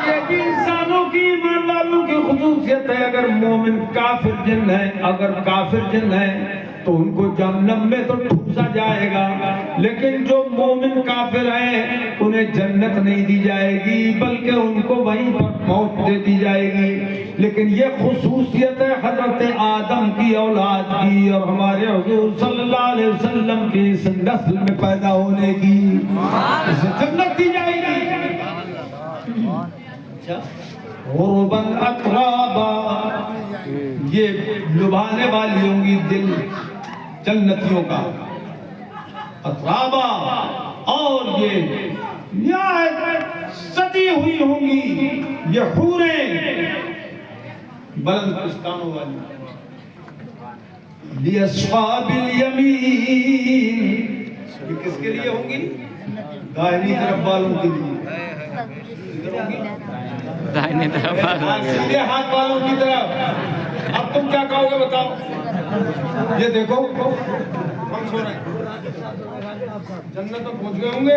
یہ بھی انسانوں کی، ایمان والوں کی خصوصیت ہے. اگر مومن کافر جن ہے، اگر کافر جن ہے تو ان کو جہنم میں تو ٹھوسا جائے گا، لیکن جو مومن کافر ہیں انہیں جنت نہیں دی جائے گی بلکہ ان کو وہیں پر موت دے دی جائے گی. لیکن یہ خصوصیت ہے حضرت آدم کی اولاد کی اور ہمارے حضور صلی اللہ علیہ وسلم کی اس نسل میں پیدا ہونے کی، اسے جنت دی جائے گی. غرباً اترابا، یہ لبھانے والی ہوں گی دل جنتیوں کا. اترابا، اور یہ نہایت سجی ہوئی ہوں گی یہ حوریں بلند پستانوں والی. لِأَصْحَابِ الْيَمِينِ، یہ کس کے لیے ہوں گی؟ دائنی طرف والوں کے لیے. دائنی طرف سیدھے ہاتھ والوں کی طرف. اب تم کیا کہو گے بتاؤ؟ یہ دیکھو ہم سو رہے ہیں، جنت تو پہنچ گئے ہوں گے.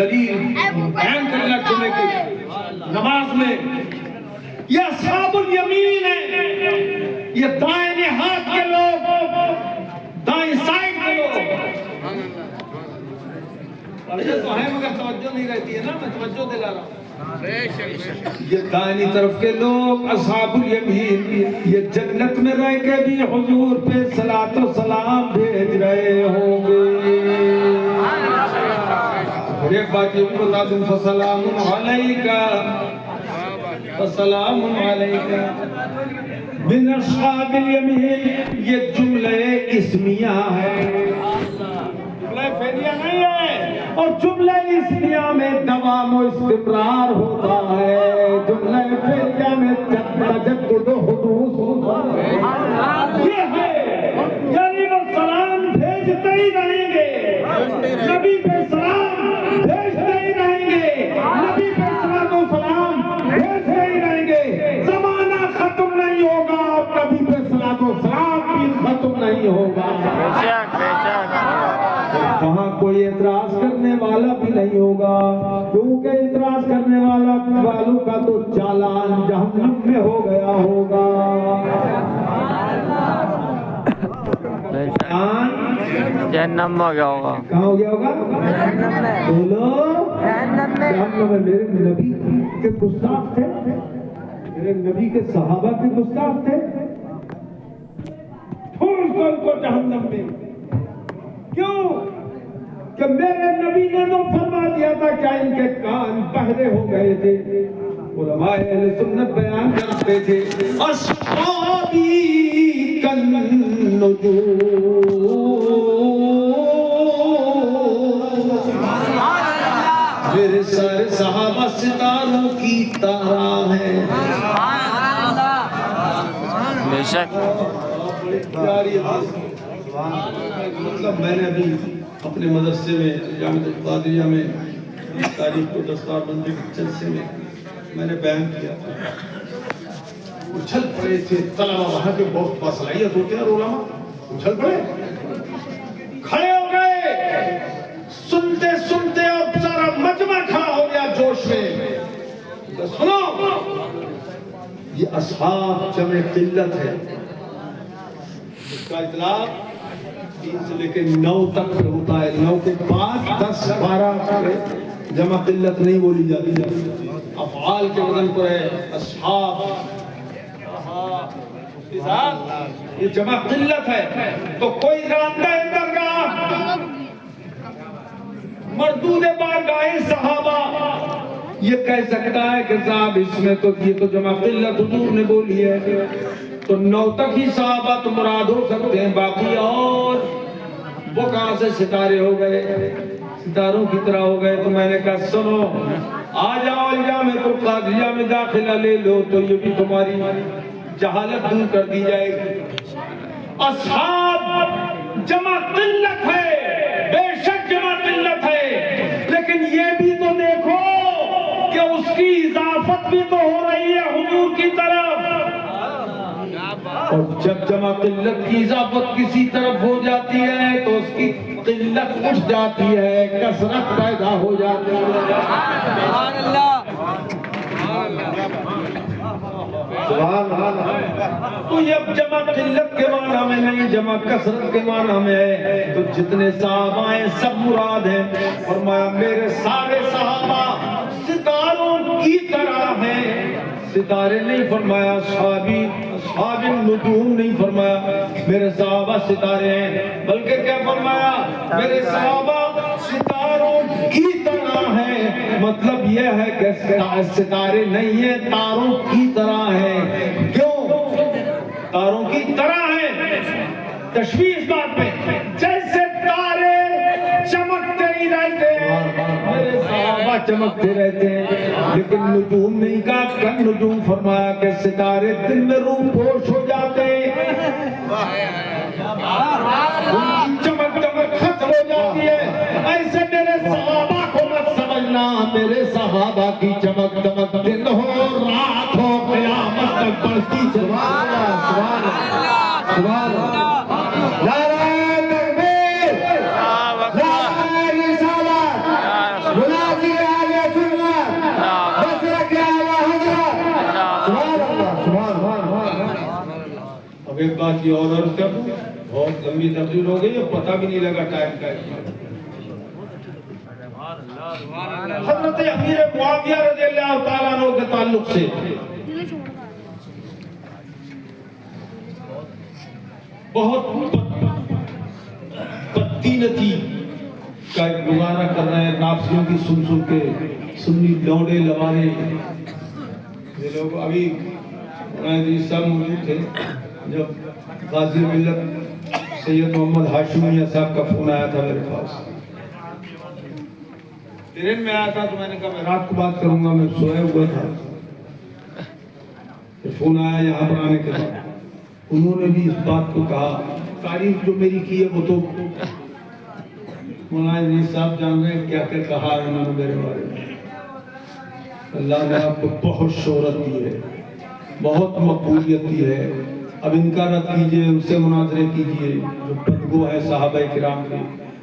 دلیل بیان کرنا چنے کی نماز میں یہ اصحاب الیمین ہے، یہ دائیں ہاتھ کے لوگ، دائیں سائڈ کے لوگ پڑھتے تو ہیں مگر توجہ نہیں رہتی ہے نا، میں توجہ دلا رہا ہوں۔ یہ دائنی طرف کے لوگ اصحاب الیمین یہ جنت میں رہ کے بھی حضور پہ صلاۃ و سلام بھیج رہے ہوں گے۔ ایک بات یہ بھی بتا دوں، فسلام علیکہ فسلام علیکہ من اصحاب الیمین، یہ جملہ اسمیہ ہے، جملہ فعلیہ نہیں ہے، اور جملہ اسمیہ میں دوام و استمرار ہوتا ہے، جملہ فعلیہ میں تجدد و حدوث ہوتا ہے۔ یہ ہے یعنی وہ سلام بھیجتے ہی رہیں گے، نبی پہ سلام بھیجتے ہی رہیں گے، نبی پہ سلام بھیجتے ہی رہیں گے، زمانہ ختم نہیں ہوگا اور نبی پہ سلام بھی ختم نہیں ہوگا۔ وہاں کوئی اعتراض کرنے والا بھی نہیں ہوگا، کیونکہ اعتراض کرنے والوں کا تو چالان جہنم میں ہو گیا ہوگا۔ جہنم میں گیا ہوگا، کہاں ہو گیا ہوگا؟ بولو جہنم میں۔ میرے نبی کے گستاخ تھے، میرے نبی کے صحابہ کے گستاخ تھے، ٹھوس دو ان کو جہنم میں۔ کیوں کہ میرے نبی نے تو فرما دیا تھا، کیا ان کے کان بہرے ہو گئے تھے؟ علماء اہل سنت بیان کرتے تھے، اصحابی کالنجوم، میرے سارے صحابہ ستاروں کی طرح ہیں۔ بے شک مطلب میں نے ابھی اپنے مدرسے میں جامعہ القادریہ میں تاریخ کو دستار بندی کے جلسے میں نے بیان کیا تھا، اچھل پڑے تھے طلبہ، وہاں کے بہت باصلاحیت ہوتے ہیں علماء، اچھل پڑے، کھڑے ہو گئے، سنتے سنتے اب سارا مجمع کھڑا ہو گیا جوش میں۔ تو سنو، یہ اصحاب جمع قلت ہے، اس کا اطلاق 3 سے لے کے 9 تک ہوتا ہے، 9 کے بعد 10 12 جمع قلت نہیں بولی جاتی، افعال کے وزن پر ہے اصحاب، یہ جمع قلت ہے۔ تو کوئی راندہ درگاہ مردود بارگاہ صحابہ یہ کہہ سکتا ہے کہ صاحب اس میں تو یہ تو جمع قلت حضور نے بولی ہے، تو 9 تک ہی صحابہ تو مراد ہو سکتے ہیں، باقی اور وہ کہاں سے ستارے ہو گئے، ستاروں کی طرح ہو گئے۔ تو میں نے کہا سنو، آ جاؤ جامعہ القادریہ میں داخلہ لے لو تو یہ بھی تمہاری جہالت دور کر دی جائے گی۔ اصحاب جمع قلت ہے، بے شک جمع قلت ہے، لیکن یہ بھی تو دیکھو کہ اس کی اضافت بھی تو ہو رہی ہے حضور کی طرف، اور جب جمع قلت کی اضافت کسی طرف ہو جاتی ہے تو اس کی قلت اٹھ جاتی ہے، کثرت پیدا ہو جاتی ہے۔ سبحان اللہ، تو یہ جمع قلت کے معنی میں نہیں، جمع کثرت کے معنی میں ہے۔ تو جتنے صحابہ ہیں سب مراد ہیں، فرمایا میرے سارے صحابہ ستاروں کی طرح ہیں، ستارے نہیں فرمایا، اصحاب النجوم نہیں فرمایا، میرے صحابہ ستارے ہیں، بلکہ کیا فرمایا، میرے صحابہ ستاروں کی طرح ہیں۔ مطلب یہ ہے کہ ستارے نہیں ہیں، تاروں کی طرح ہیں۔ کیوں تاروں کی طرح ہیں؟ تشبیہ اس بات پہ، جیسے تارے چمکتے ہی رہتے ہیں، میرے صحابہ چمکتے رہتے ہیں، لیکن نجوم نہیں کہا، کل نجوم فرمایا کہ ستارے دن میں روح پوش ہو جاتے ہیں، ان کی چمک ختم ہو جاتی ہے۔ ایسے میرے صحابہ کو مت سمجھنا، میرے صحابہ کی چمک دمک دن ہو رات ہو قیامت تک بڑھتی چلی۔ سبحان اللہ، سبحان اللہ، نعرہ تکبیر، نعرہ رسالت، اب ایک بات یہ اور عرض کر دوں، بہت لمبی تقریر ہو گئی، پتہ بھی نہیں لگا ٹائم کا۔ حضرت امیر معاویہ رضی اللہ تعالیٰ عنہ کے تعلق سے بہت بدتینتی کا ایک گزارا کر رہے ہیں، نافذیوں کی سن کے، سنی لوڑے لوانے یہ لوگ۔ ابھی صاحب موجود تھے جب غازی ملت سید محمد ہاشمیہ صاحب کا فون آیا تھا میرے پاس، ٹرین میں آیا تھا، تو میں نے کہا میں رات کو بات کروں گا، میں سویا ہوا تھا۔ فون آیا یہاں پر آنے کے بعد، انہوں نے بھی اس بات کو کہا، تعریف جو میری کی ہے وہ تو مولانا عزیز صاحب جان رہے ہیں کیا کیا کہا ہے انہوں نے میرے بارے میں۔ اللہ نے آپ کو بہت شہرت دی ہے، بہت مقبولیت دی ہے، اب ان کا رد کیجئے، ان سے مناظرے کیجئے جو بدگو ہے صحابہ کرام کے۔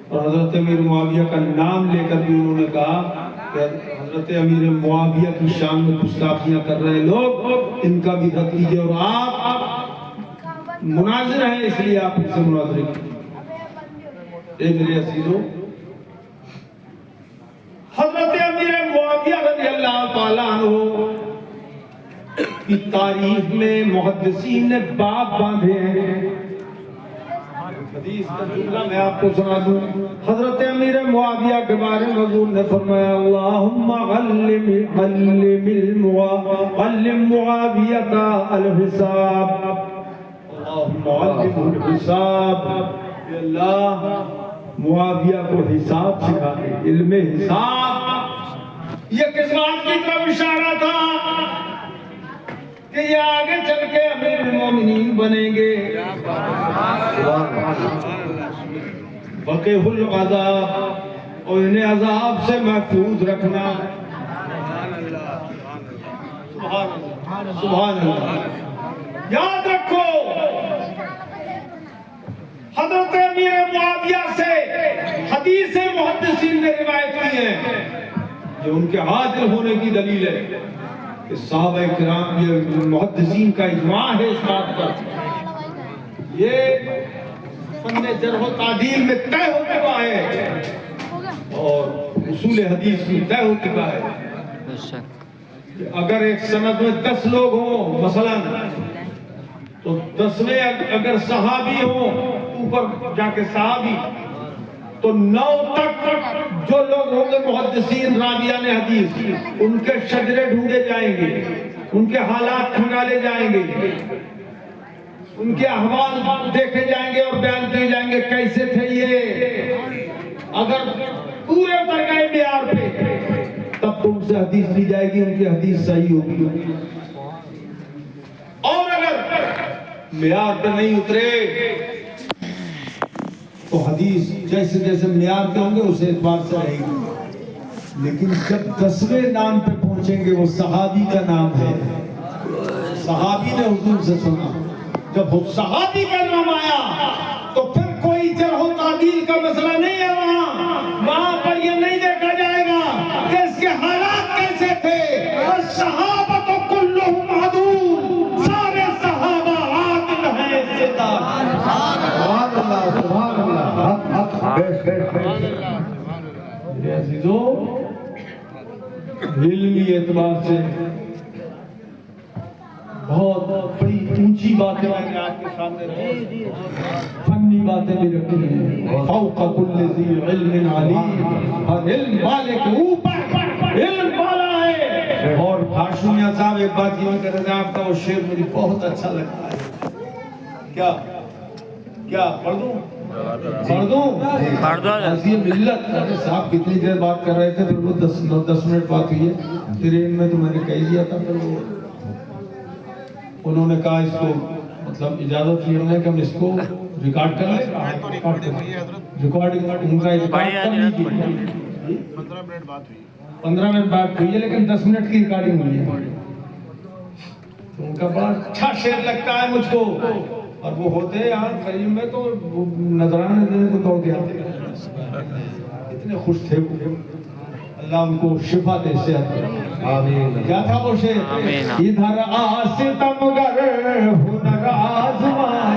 اور حضرت امیر معاویہ کا نام لے کر بھی انہوں نے کہا کہ حضرت امیر معاویہ کی شان میں گستاخیاں کر رہے لوگ، ان کا بھی رد کیجئے، اور آپ مناظر ہیں اس لیے آپ ان سے مناظرے کیجئے۔ اے میرے عزیزو، حضرت امیر معاویہ رضی اللہ تعالیٰ عنہ کی تاریخ میں محدثین نے باب باندھے ہیں۔ حدیث کا جملہ میں آپ کو سنا دوں، حضرت امیر معاویہ کے بارے میں حضور نے فرمایا اللہم علم معاویہ الحساب، اللہم علم الحساب، اے اللہ معاویہ کو حساب سکھا دے، علم حساب۔ یہ کس بات کی طرف اشارہ تھا کہ یہ آگے چل کے امیر المومنین بنیں گے، وقیہ العذاب، اور انہیں عذاب سے محفوظ رکھنا۔ سبحان اللہ۔ یاد رکھو حضرت امیر معاویہ سے حدیث محدثین نے روایت کی ہے، جو ان کے عادل ہونے کی دلیل ہے کہ صحابہ کرام، یہ محدثین کا اجماع ہے اس بات پر، یہ فن جرح و تعدیل میں طے ہو چکا ہے اور اصول حدیث میں طے ہو چکا ہے کہ اگر ایک سند میں 10 لوگ ہوں مثلا، تو 10ویں اگر صحابی ہوں، اوپر جا کے صحابی، تو 9 تک جو لوگ ہوں گے محدثین راویان حدیث، ان کے شجرے ڈھونڈے جائیں گے، ان کے حالات کھنگالے جائیں گے، ان کے احوال دیکھے جائیں گے اور بیان کیے جائیں گے کیسے تھے یہ۔ اگر پورے اتر گئے معیار پہ، تب تو ان سے حدیث لی جائے گی، ان کی حدیث صحیح ہوگی۔ اور اگر معیار پہ نہیں اترے تو حدیث جیسے جیسے معیار پہ ہوں گے اس اعتبار سے رہے گی۔ لیکن جب 10ویں نام پہ پہنچیں گے، وہ صحابی کا نام ہے، صحابی نے حضور سے سنا، جب صحابی کا نام آیا تو پھر کوئی جرح و تعدیل کا مسئلہ نہیں ہے، وہاں پر یہ نہیں دیکھا جائے گا کہ اس کے حالات کیسے تھے۔ الصحابۃ کلھم عدول، سارے صحابہ عادل ہیں، سبحان اللہ، سبحان اللہ۔ میرے عزیزو، علمی اعتبار سے بہت بڑی اونچی باتیں میں نے آپ کے سامنے رکھی، فنی باتیں بھی رکھی ہیں۔ فوق کل ذی علم علیم، ہر علم والے کے اوپر علم والا ہے۔ اور ہاشمیہ صاحب ایک بات یہ کہہ رہے تھے، آپ کا وہ شعر مجھے بہت اچھا لگتا ہے۔ کیا پڑھ دوں؟ عظیم ملت صاحب کتنی دیر بات کر رہے تھے، پھر وہ 10 منٹ بات ہوئی ہے ٹرین میں، تو میں نے کہہ دیا تھا، پھر وہ انہوں نے کہا اس کو مطلب اجازت لینا ہے کہ ہم اس کو ریکارڈ کر لیں، ریکارڈنگ ان کا ریکارڈ کر لیجیے۔ 15 منٹ بات ہوئی ہے، لیکن 10 منٹ کی ریکارڈنگ ہوئی ہے۔ تو ان کا بڑا اچھا شعر لگتا ہے مجھ کو، اور وہ ہوتے ہیں یہاں قریب میں تو نظرانے دینے کو دوڑ کے آتے ہیں، اتنے خوش تھے وہ۔ اللہ ان کو شفا دے، صحت دے، آمین۔ کیا تھا وہ شعر؟ ادھر آستم گر ہنر آزمائے